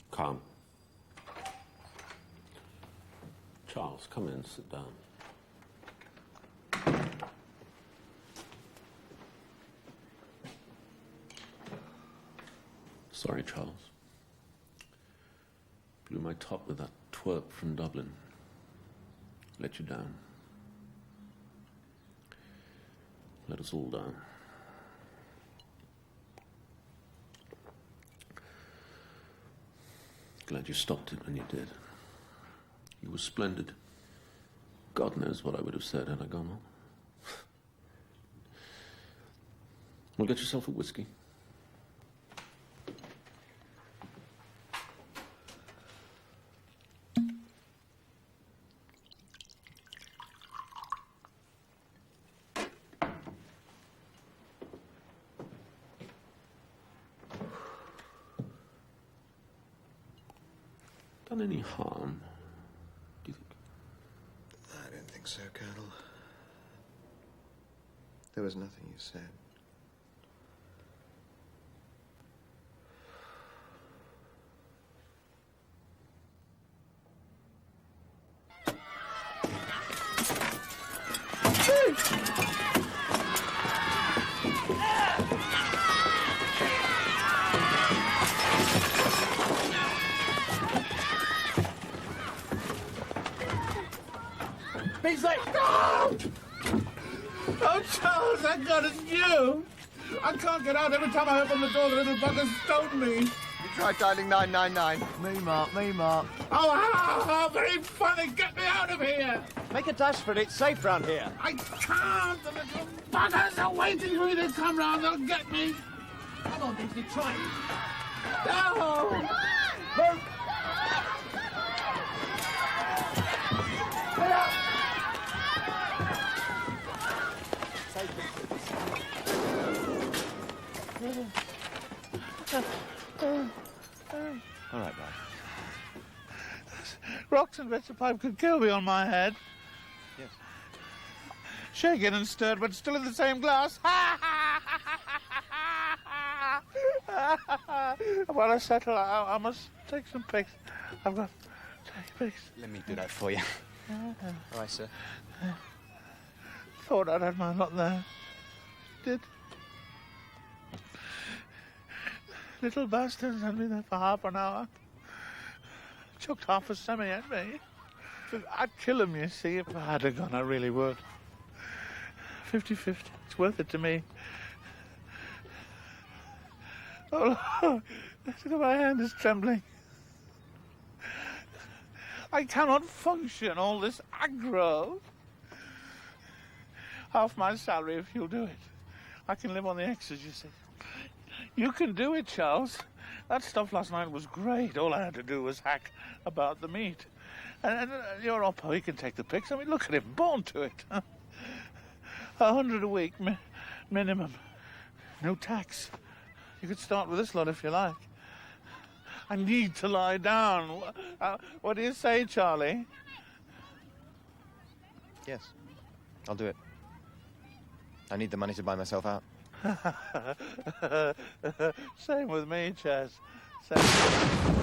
Calm. Charles, come in, sit down. Sorry, Charles. Blew my top with that twerp from Dublin. Let you down. Let us all down. Glad you stopped it when you did. You were splendid. God knows what I would have said had I gone on. Well, get yourself a whiskey. Done any harm, do you think? I don't think so, Colonel. There was nothing you said. Beasley! No! Oh, Charles, thank God it's you! I can't get out. Every time I open the door, the little bugger's stoned me. You tried dialing 999. Me, Mark, me, Mark. Oh, how very funny. Get me out of here. Make a dash for it. It's safe round here. I can't. The little buggers are waiting for me to come round. They'll get me. Come on, Beasley, try it. No! Move! Get up! All right, bye. Rocks and bits of pipe could kill me on my head. Yes. Shaken and stirred, but still in the same glass. While I settle, I must take some pics. I've got to take pics. Let me do that for you. All right, sir. Thought I'd had my lot there. Did. Little bastards had me there for half an hour. Chucked half a semi at me. I'd kill him, you see, if I had a gun. I really would. 50-50. It's worth it to me. Oh, Lord. My hand is trembling. I cannot function, all this aggro. Half my salary if you'll do it. I can live on the extras, you see. You can do it, Charles. That stuff last night was great. All I had to do was hack about the meat. And your Oppo, he can take the pics. I mean, look at him, born to it. 100 a week, minimum. No tax. You could start with this lot if you like. I need to lie down. What do you say, Charlie? Yes, I'll do it. I need the money to buy myself out. Same with me, Chaz. Same.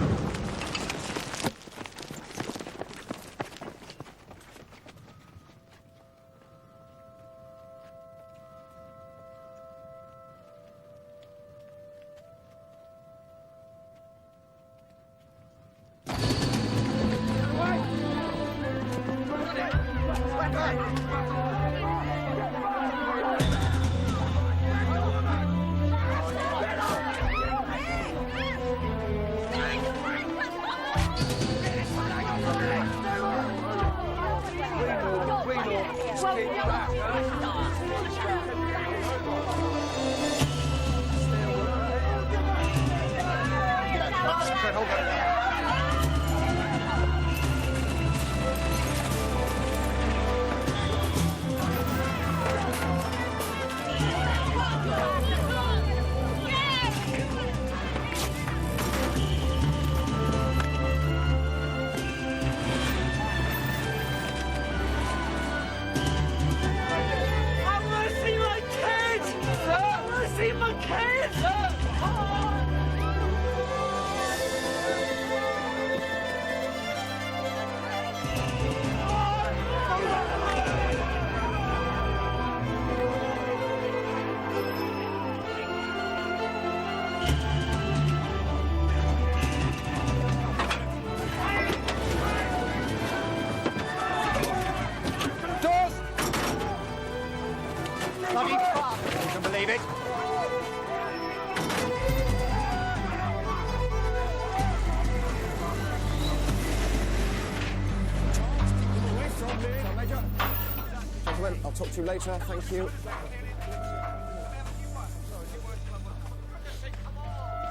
I'll talk to you later, thank you.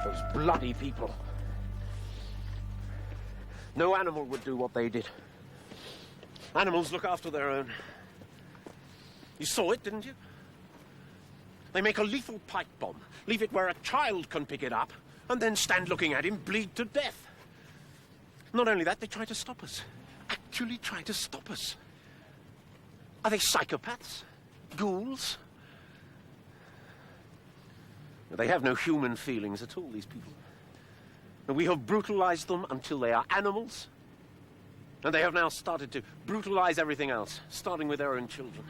Those bloody people. No animal would do what they did. Animals look after their own. You saw it, didn't you? They make a lethal pipe bomb, leave it where a child can pick it up, and then stand looking at him bleed to death. Not only that, they try to stop us. Actually try to stop us. Are they psychopaths? Ghouls? They have no human feelings at all, these people. And we have brutalized them until they are animals. And they have now started to brutalize everything else, starting with their own children.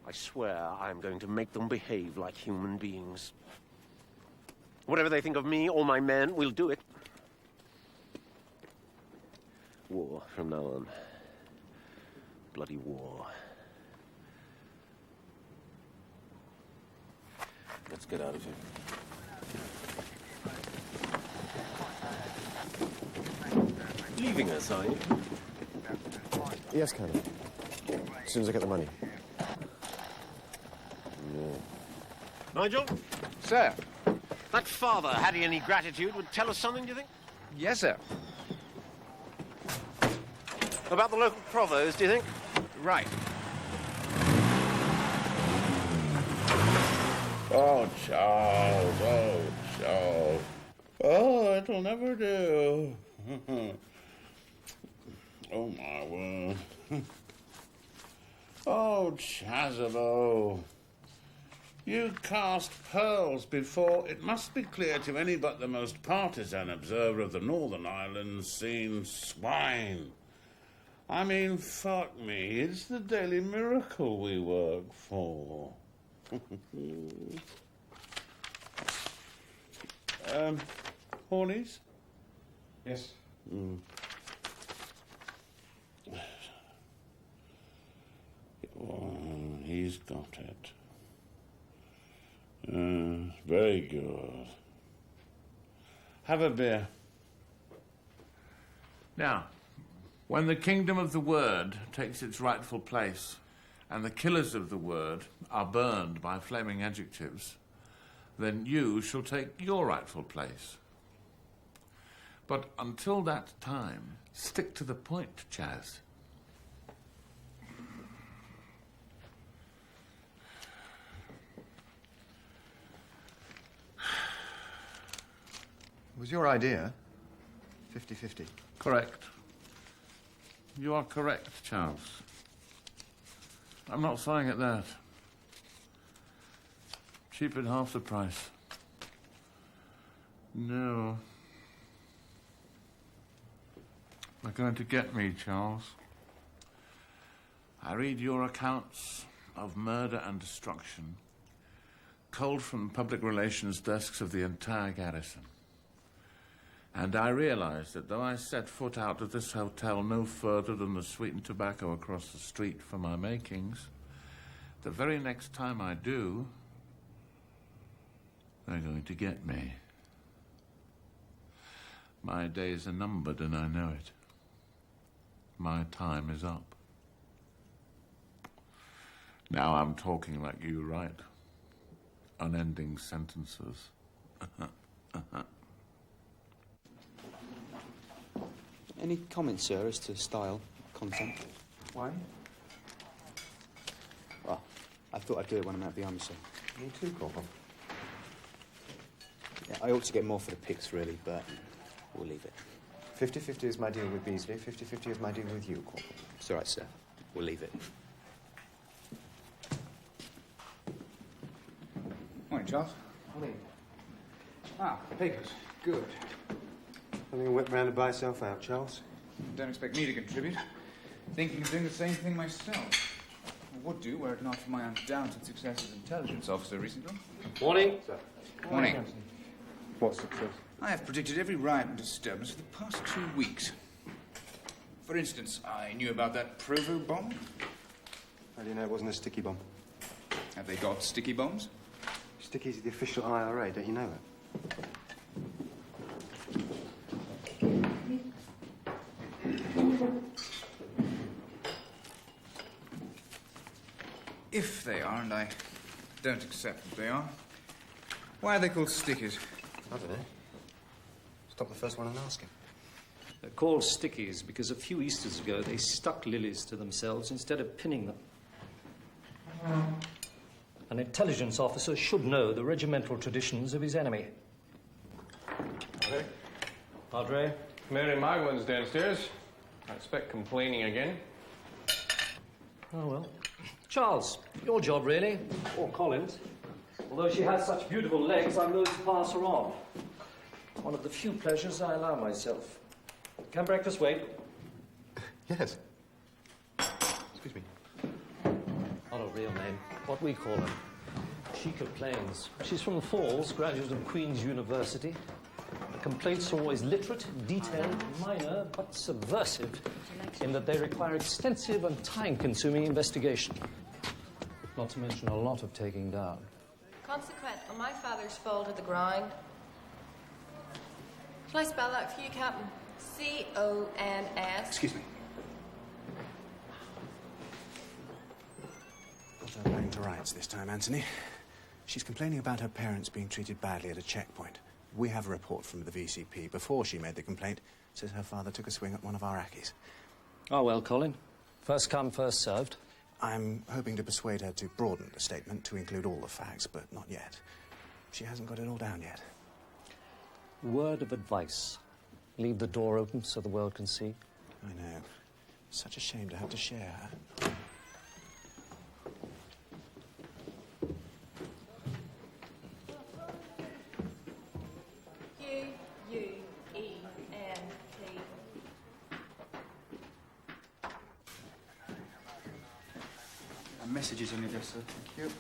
I swear I am going to make them behave like human beings. Whatever they think of me or my men, we'll do it. War from now on. Bloody war. Let's get out of here. Leaving us, are you? Yes, Colonel. As soon as I get the money. Nigel? Sir? That father, had he any gratitude, would tell us something, do you think? Yes, sir. About the local provost, do you think? Right. Oh, Charles, oh, Charles. Oh, it'll never do. Oh, my word. Oh, Chasuble. You cast pearls before it must be clear to any but the most partisan observer of the Northern Islands seen swine. I mean, fuck me, it's the Daily Miracle we work for. Hornies? Yes. Oh, he's got it. Very good. Have a beer. Now, when the kingdom of the word takes its rightful place and the killers of the word are burned by flaming adjectives, then you shall take your rightful place. But until that time, stick to the point, Chaz. It was your idea. 50-50. Correct. You are correct, Charles. I'm not saying at that. Cheap at half the price. No. They're going to get me, Charles. I read your accounts of murder and destruction, culled from public relations desks of the entire garrison. And I realize that though I set foot out of this hotel no further than the sweetened tobacco across the street for my makings, the very next time I do, they're going to get me. My days are numbered and I know it. My time is up. Now I'm talking like you write. Unending sentences. Any comments, sir, as to style, content? Why? Well, I thought I'd do it when I'm out of the army, sir. Me too, Corporal. Yeah, I ought to get more for the pics, really, but we'll leave it. 50-50 is my deal with Beasley. 50-50 is my deal with you, Corporal. It's all right, sir. We'll leave it. Morning, Charles. Morning. Ah, papers. Good. Having a whip round to buy itself out, Charles? Don't expect me to contribute. Thinking of doing the same thing myself. I would do, were it not for my undoubted success as intelligence officer recently. Morning. Sir. Morning. What success? I have predicted every riot and disturbance for the past 2 weeks. For instance, I knew about that Provo bomb. How do you know it wasn't a sticky bomb? Have they got sticky bombs? Sticky's the official IRA, don't you know that? If they are, and I don't accept that they are, why are they called stickies? I don't know. Stop the first one and ask him. They're called stickies because a few Easters ago they stuck lilies to themselves instead of pinning them. An intelligence officer should know the regimental traditions of his enemy. Padre? Padre? Mary Magdalene's downstairs. I expect complaining again. Oh, well. Charles, your job, really. Or Colin's. Although she has such beautiful legs, I'm loath to pass her on. One of the few pleasures I allow myself. Can breakfast wait? Yes. Excuse me. Not a real name. What we call her. Chica Plains. She's from the Falls, graduate of Queen's University. The complaints are always literate, detailed, minor, but subversive in that they require extensive and time-consuming investigation. Not to mention a lot of taking down. Consequent on my father's fall to the ground. Shall I spell that for you, Captain? C-O-N-S. Excuse me. Got her back to rights this time, Anthony. She's complaining about her parents being treated badly at a checkpoint. We have a report from the VCP. Before she made the complaint, says her father took a swing at one of our ackies. Oh, well, Colin. First come, first served. I'm hoping to persuade her to broaden the statement to include all the facts, but not yet. She hasn't got it all down yet. Word of advice. Leave the door open so the world can see. I know. Such a shame to have to share her. Q-U-E-N-T. Messages on your desk, sir. Thank you.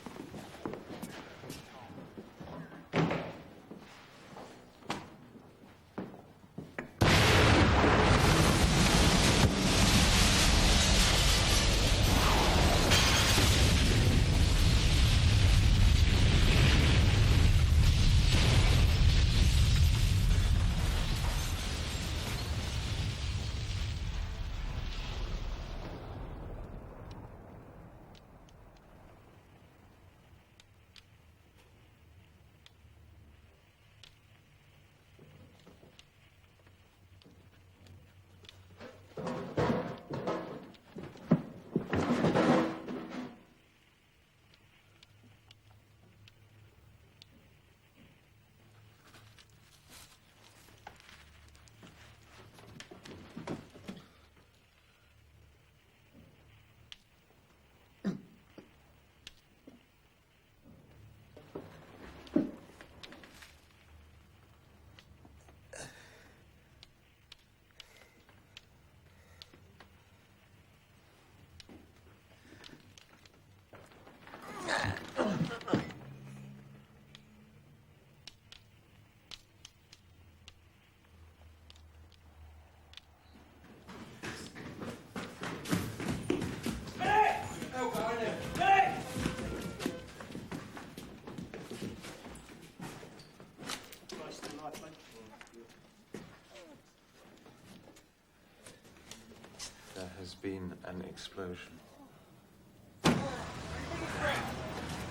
explosion.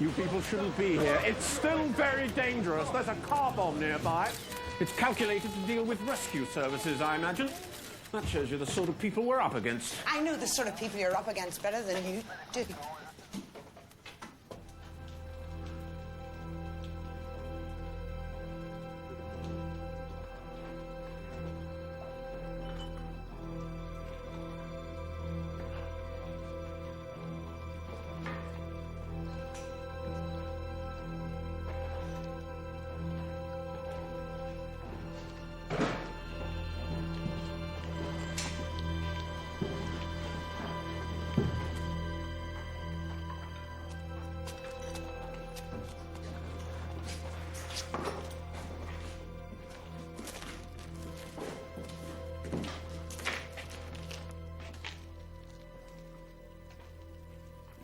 You people shouldn't be here. It's still very dangerous. There's a car bomb nearby. It's calculated to deal with rescue services, I imagine. That shows you the sort of people we're up against. I know the sort of people you're up against better than you do.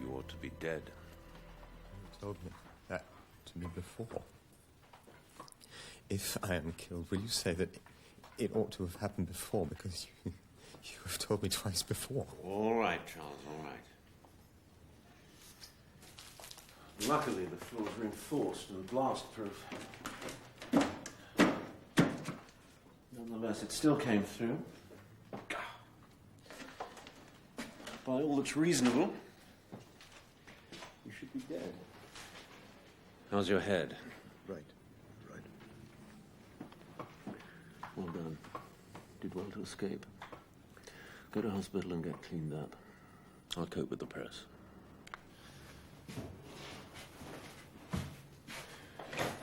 You ought to be dead. You told me that to me before. If I am killed, will you say that it ought to have happened before, because you have told me twice before? All right, Charles, all right. Luckily, the floor's reinforced and blast-proof. Nonetheless, it still came through. By all that's reasonable, you should be dead. How's your head? Right. Well done. Did well to escape. Go to hospital and get cleaned up. I'll cope with the press.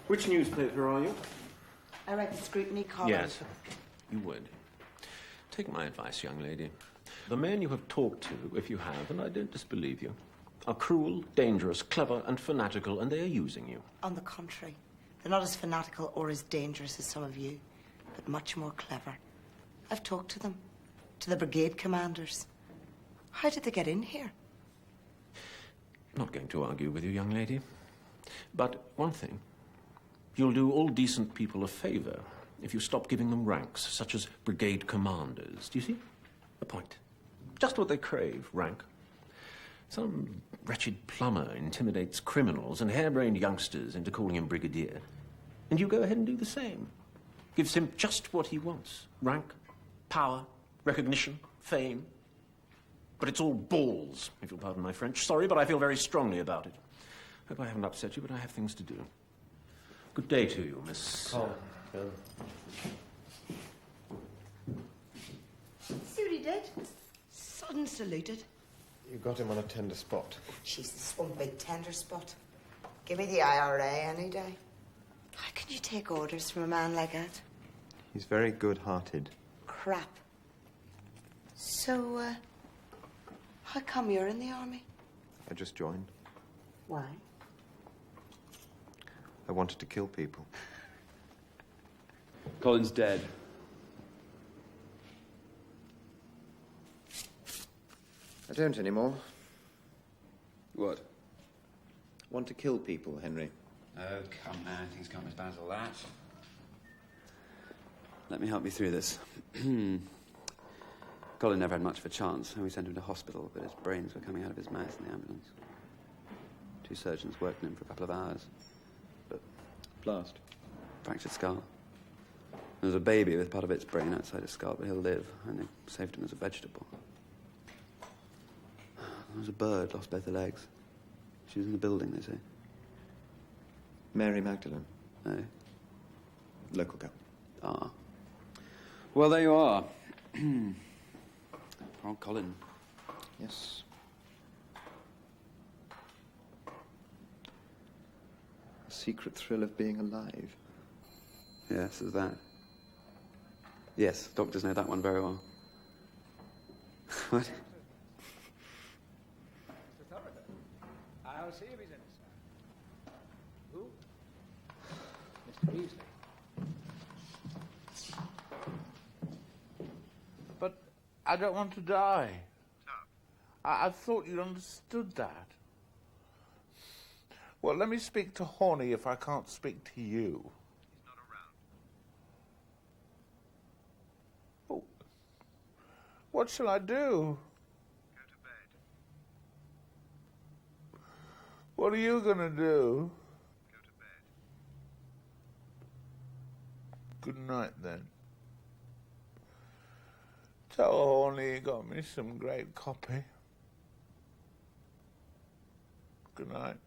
Which newspaper are you? I read the scrutiny column. Yes, you would. Take my advice, young lady. The men you have talked to, if you have, and I don't disbelieve you, are cruel, dangerous, clever, and fanatical, and they are using you. On the contrary, they're not as fanatical or as dangerous as some of you, but much more clever. I've talked to them, to the brigade commanders. How did they get in here? Not going to argue with you, young lady. But one thing. You'll do all decent people a favor if you stop giving them ranks, such as brigade commanders. Do you see? A point. Just what they crave, rank. Some wretched plumber intimidates criminals and harebrained youngsters into calling him brigadier. And you go ahead and do the same. Gives him just what he wants. Rank, power, recognition, fame. But it's all balls, if you'll pardon my French. Sorry, but I feel very strongly about it. Hope I haven't upset you, but I have things to do. Good day to you, Miss... See what he did? Sudden saluted. You got him on a tender spot. She's this one big tender spot. Give me the IRA any day. How can you take orders from a man like that? He's very good-hearted. Crap. So, how come you're in the army? I just joined. Why? I wanted to kill people. Colin's dead. I don't anymore. What? Want to kill people, Henry. Oh, come now. Things can't be as bad as all that. Let me help you through this. Colin never had much of a chance, and we sent him to hospital, but his brains were coming out of his mouth in the ambulance. 2 surgeons worked on him for a couple of hours. But blast. Fractured skull. There was a baby with part of its brain outside his skull, but he'll live, and they saved him as a vegetable. There was a bird, lost both her legs. She was in the building, they say. Mary Magdalene. No. Local girl. Ah. Well, there you are. Oh, Colin. Yes. A secret thrill of being alive. Yes, there's that. Yes, doctors know that one very well. What? I'll see if he's in, sir. Who? Mr. Beasley. But I don't want to die. I thought you'd understood that. Well, let me speak to Horny if I can't speak to you. He's not around. Oh. What shall I do? Go to bed. What are you gonna do? Go to bed. Good night, then. Tell Horny he got me some great copy. Good night.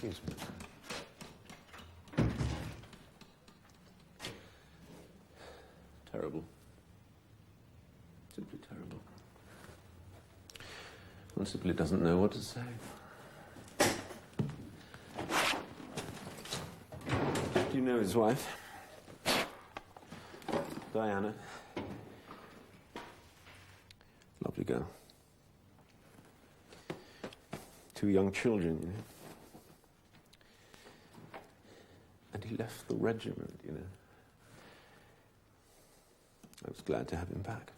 Excuse me. Terrible. Simply terrible. One simply doesn't know what to say. Do you know his wife? Diana. Lovely girl. 2 young children, you know. And he left the regiment, you know. I was glad to have him back.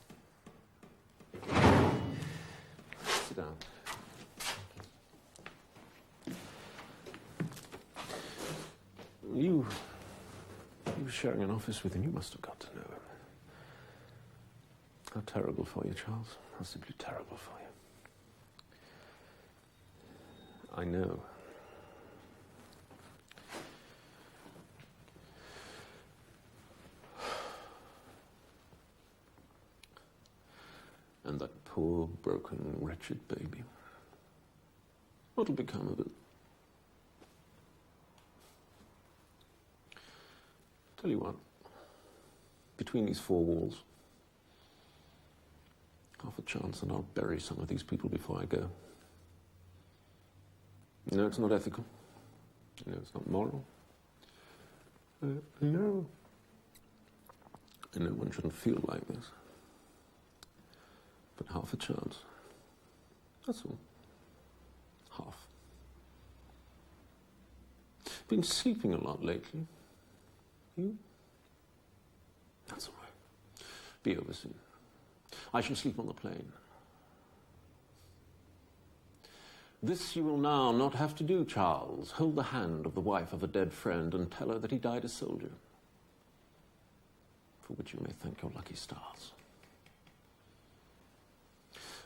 Sit down. You were sharing an office with him. You must have got to know him. How terrible for you, Charles. How simply terrible for you. I know. And that poor, broken, wretched baby. What'll become of it? Tell you what, between these 4 walls, half a chance and I'll bury some of these people before I go. No, it's not ethical. No, it's not moral. No. I know one shouldn't feel like this. But half a chance. That's all. Half. Been sleeping a lot lately. You? That's all right. Be over soon. I shall sleep on the plane. This you will now not have to do, Charles. Hold the hand of the wife of a dead friend and tell her that he died a soldier. For which you may thank your lucky stars.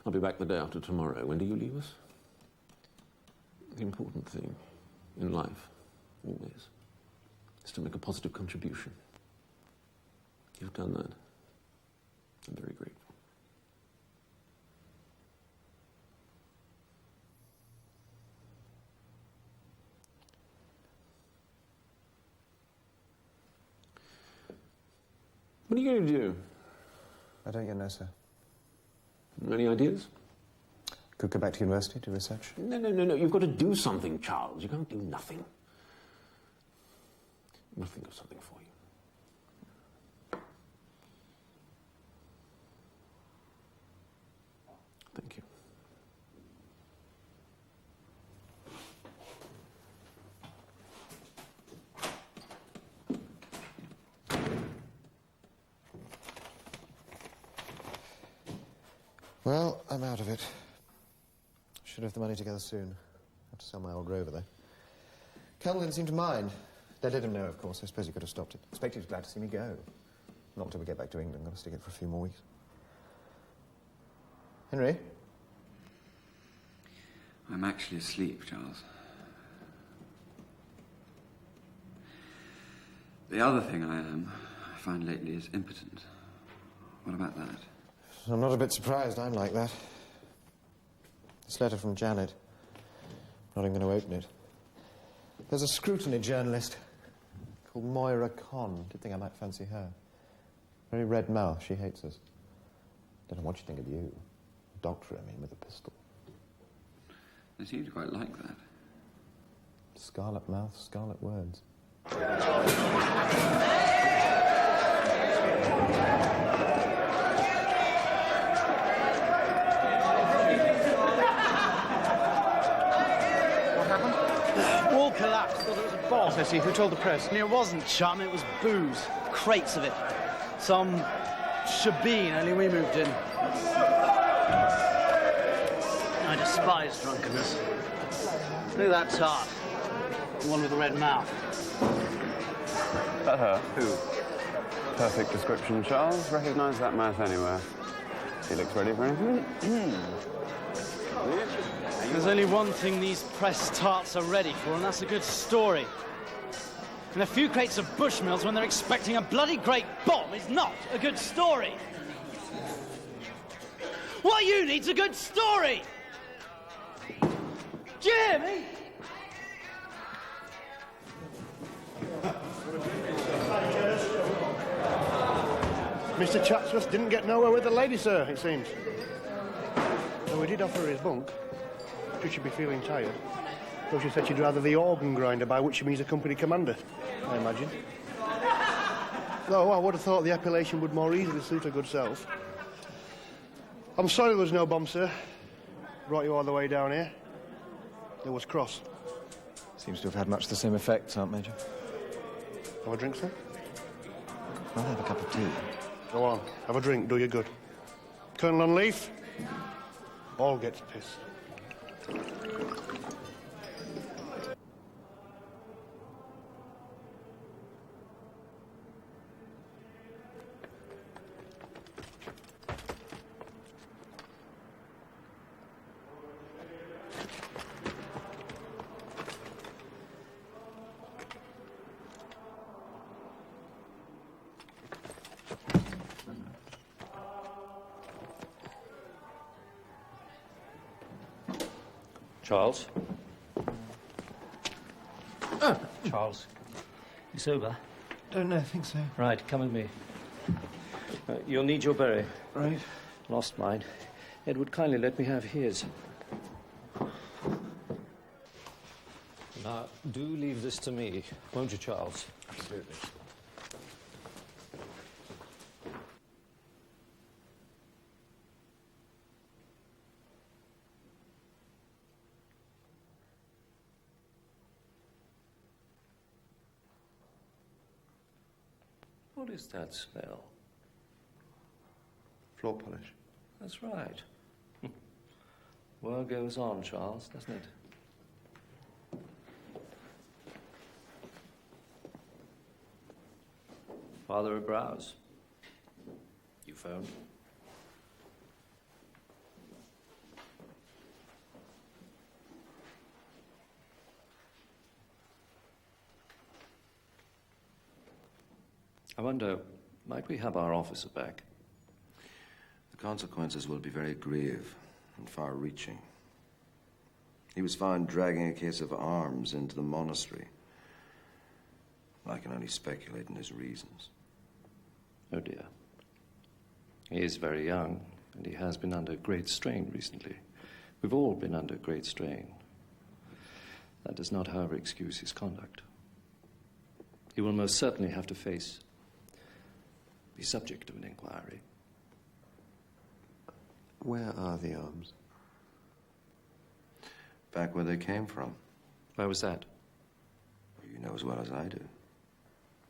I'll be back the day after tomorrow. When do you leave us? The important thing in life, always, is to make a positive contribution. You've done that. I'm very grateful. What are you going to do? I don't yet know, sir. Any ideas? Could go back to university, do research. No. You've got to do something, Charles. You can't do nothing. We'll think of something for you. Thank you. Well, I'm out of it. Should have the money together soon. Have to sell my old Rover, though. Colonel didn't seem to mind. They let him know, of course. I suppose he could have stopped it. I expect he was glad to see me go. Not until we get back to England. Got to stick it for a few more weeks. Henry? I'm actually asleep, Charles. The other thing I find lately is impotent. What about that? I'm not a bit surprised. I'm like that. This letter from Janet. Not even going to open it. There's a scrutiny journalist called Moira Conn. Did think I might fancy her. Very red mouth. She hates us. Don't know what you think of you. Doctor, I mean, with a pistol. They seem to quite like that. Scarlet mouth, scarlet words. Wall collapsed. Thought it was a bomb. Let's see, who told the press? It wasn't chum, it was booze. Crates of it. Some shebeen, only we moved in. I despise drunkenness. Look at that tart. The one with the red mouth. That her? Who? Perfect description, Charles. Recognise that mouth anywhere. He looks ready for anything. There's only one thing these press tarts are ready for, and that's a good story. And a few crates of Bushmills when they're expecting a bloody great bomb is not a good story. What you need's a good story! Jimmy! Mr. Chatsworth didn't get nowhere with the lady, sir, it seems. Though we did offer her his bunk. Should she be feeling tired? Though she said she'd rather the organ grinder, by which she means a company commander, I imagine. Though I would have thought the appellation would more easily suit her good self. I'm sorry there was no bomb, sir. Brought you all the way down here. There was cross. Seems to have had much the same effect, Sergeant Major. Have a drink, sir? I'll have a cup of tea. Go on, have a drink, do you good. Colonel on leave, all gets pissed. Charles? Charles, you sober? Don't know, I think so. Right, come with me. You'll need your berry. Right. Lost mine. Edward kindly let me have his. Now, do leave this to me, won't you, Charles? Absolutely. What is that smell? Floor polish. That's right. Work goes on, Charles, doesn't it? Father of Browse. You phoned? I wonder, might we have our officer back? The consequences will be very grave and far-reaching. He was found dragging a case of arms into the monastery. I can only speculate on his reasons. Oh, dear. He is very young, and he has been under great strain recently. We've all been under great strain. That does not, however, excuse his conduct. He will most certainly have to be subject of an inquiry. Where are the arms? Back where they came from. Where was that? Well, you know as well as I do.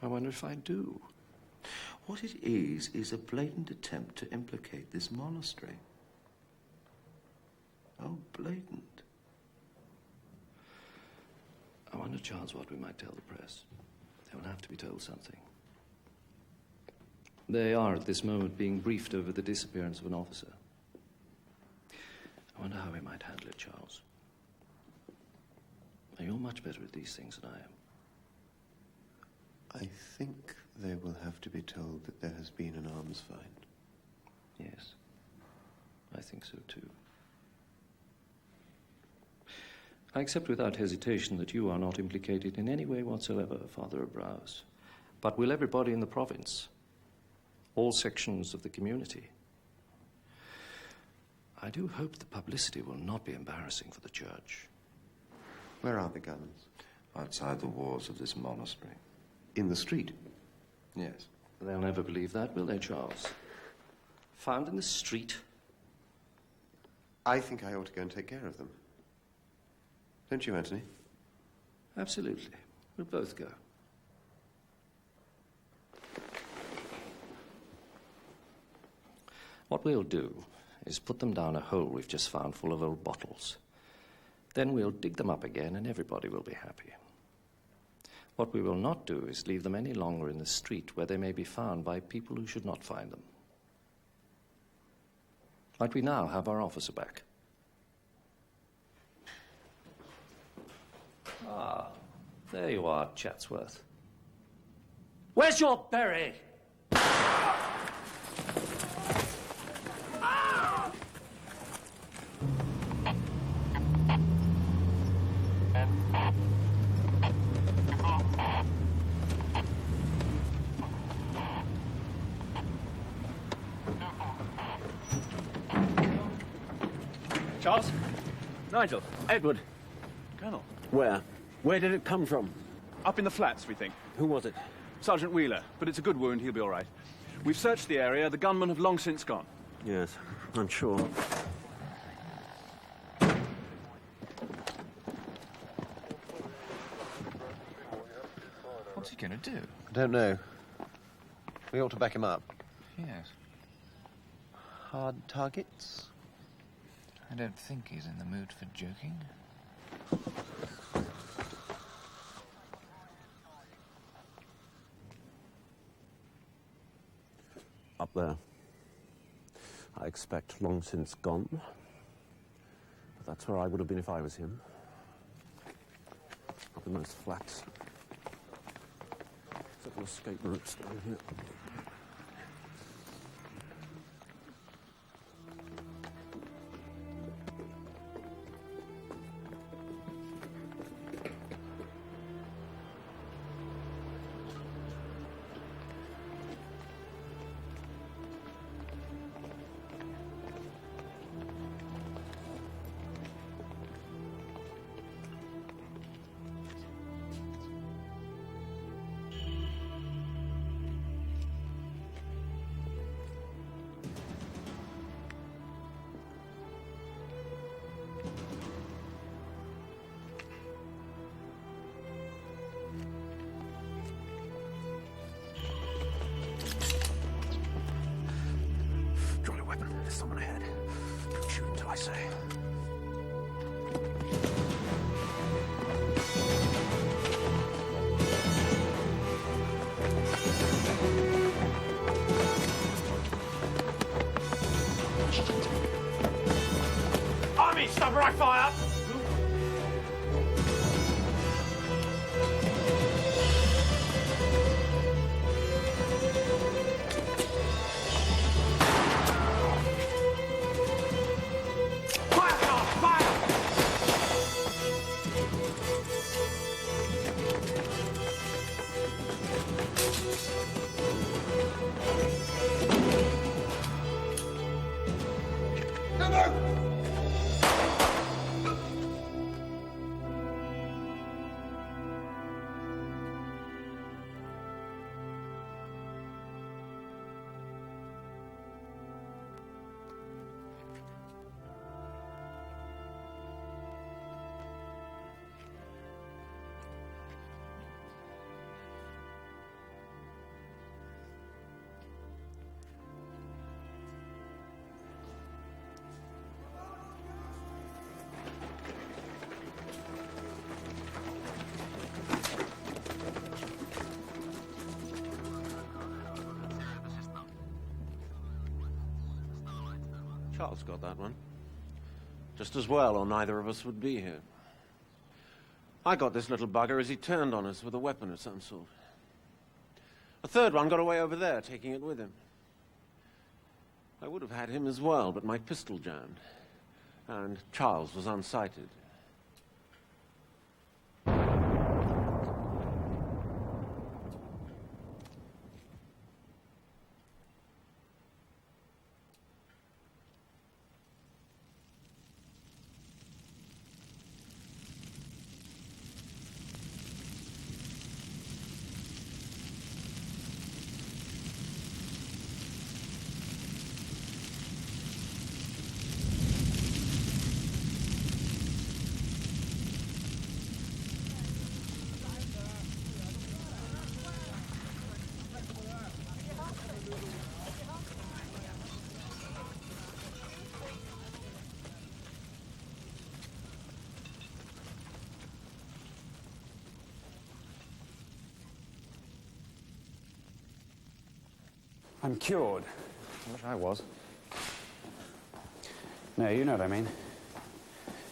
I wonder if I do. What it is a blatant attempt to implicate this monastery. Oh, blatant. I wonder, Charles, what we might tell the press. They will have to be told something. They are, at this moment, being briefed over the disappearance of an officer. I wonder how we might handle it, Charles. Now, you're much better at these things than I am. I think they will have to be told that there has been an arms find. Yes, I think so, too. I accept without hesitation that you are not implicated in any way whatsoever, Father Abrowes. But will everybody in the province? All sections of the community? I do hope the publicity will not be embarrassing for the church. Where are the guns? Outside the walls of this monastery. In the street? Yes. They'll never believe that, will they, Charles? Found in the street? I think I ought to go and take care of them. Don't you, Anthony? Absolutely. We'll both go. What we'll do is put them down a hole we've just found full of old bottles. Then we'll dig them up again and everybody will be happy. What we will not do is leave them any longer in the street where they may be found by people who should not find them. Might we now have our officer back? Ah, there you are, Chatsworth. Where's your berry? Charles? Nigel. Edward. Colonel. Where? Where did it come from? Up in the flats, we think. Who was it? Sergeant Wheeler, but it's a good wound. He'll be all right. We've searched the area. The gunmen have long since gone. Yes, I'm sure. What's he going to do? I don't know. We ought to back him up. Yes. Hard targets? I don't think he's in the mood for joking. Up there. I expect long since gone. But that's where I would have been if I was him. Up in those flats. Several escape routes down here. There's someone ahead. Don't shoot until I say. Army, stop right fire! Charles got that one. Just as well, or neither of us would be here. I got this little bugger as he turned on us with a weapon of some sort. A third one got away over there, taking it with him. I would have had him as well, but my pistol jammed. And Charles was unsighted. I'm cured. I wish I was. No, you know what I mean.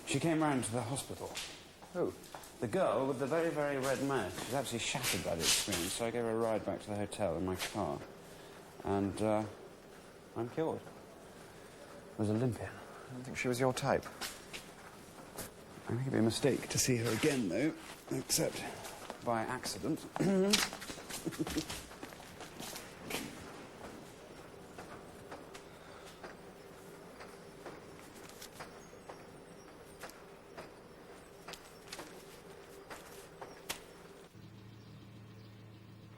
She came round to the hospital. Who? The girl with the very, very red mouth. She was absolutely shattered by the experience, so I gave her a ride back to the hotel in my car. And, I'm cured. I was Olympian. I don't think she was your type. I think it'd be a mistake to see her again, though, except by accident.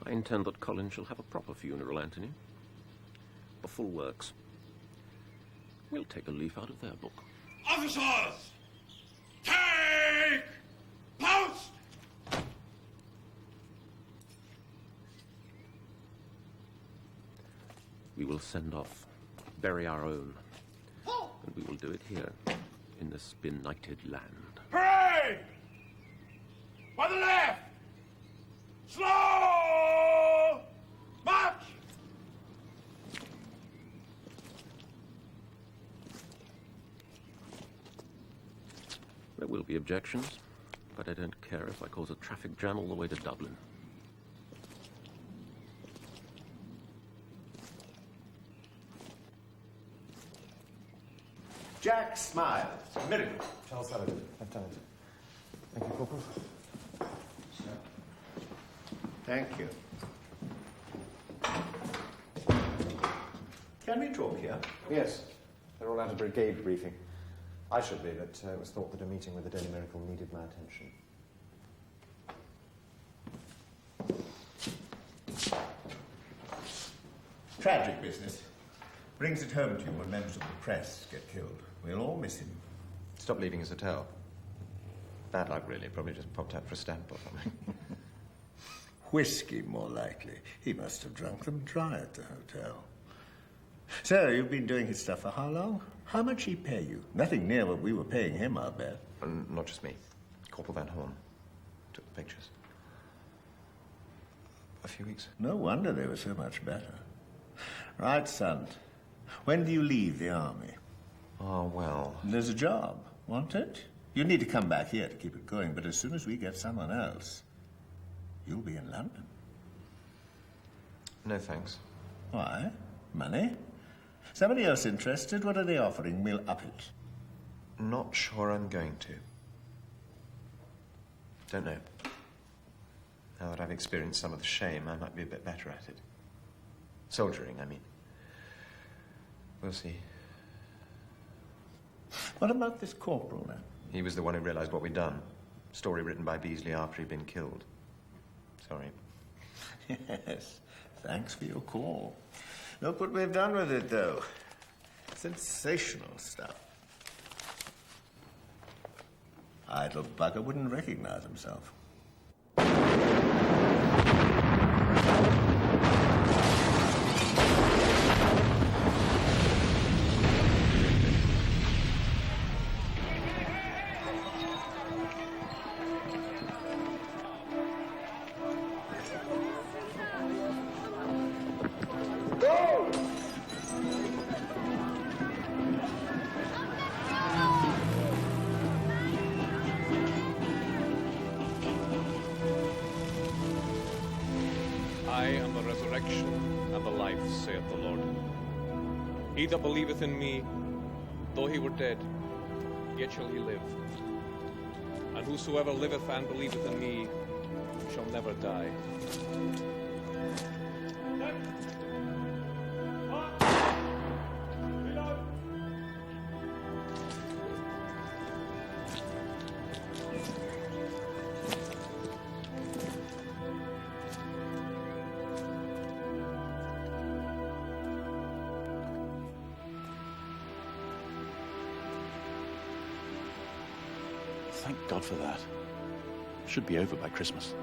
I intend that Colin shall have a proper funeral, Anthony. A full works. We'll take a leaf out of their book. Officers! Take post! We will send off, bury our own, and we will do it here, in this benighted land. Parade! By the left! Slow! March! There will be objections, but I don't care if I cause a traffic jam all the way to Dublin. Jack Smiles, miracle. Charles Sullivan, Lieutenant. Thank you, Corporal. Thank you. Can we talk here? Yes. They're all out of brigade briefing. I should be, but it was thought that a meeting with the Daily Miracle needed my attention. Tragic business. Brings it home to you when members of the press get killed. We'll all miss him. Stop leaving his hotel. Bad luck, really. Probably just popped out for a stamp or something. Whiskey, more likely. He must have drunk them dry at the hotel. So, you've been doing his stuff for how long? How much he pay you? Nothing near what we were paying him, I'll bet. Not just me. Corporal Van Horn took the pictures. A few weeks. No wonder they were so much better. Right, son. When do you leave the army? Oh, well. There's a job, want it? You need to come back here to keep it going, but as soon as we get someone else, you'll be in London. No, thanks. Why? Money? Somebody else interested? What are they offering? We'll up it. Not sure I'm going to. Don't know. Now that I've experienced some of the shame, I might be a bit better at it. Soldiering, I mean. We'll see. What about this corporal, then? He was the one who realized what we'd done. Story written by Beasley after he'd been killed. Sorry. Yes. Thanks for your call. Look what we've done with it, though. Sensational stuff. Idle bugger wouldn't recognize himself. I am the resurrection and the life, saith the Lord. He that believeth in me, though he were dead, yet shall he live. And whosoever liveth and believeth in me shall never die. Thank God for that. Should be over by Christmas.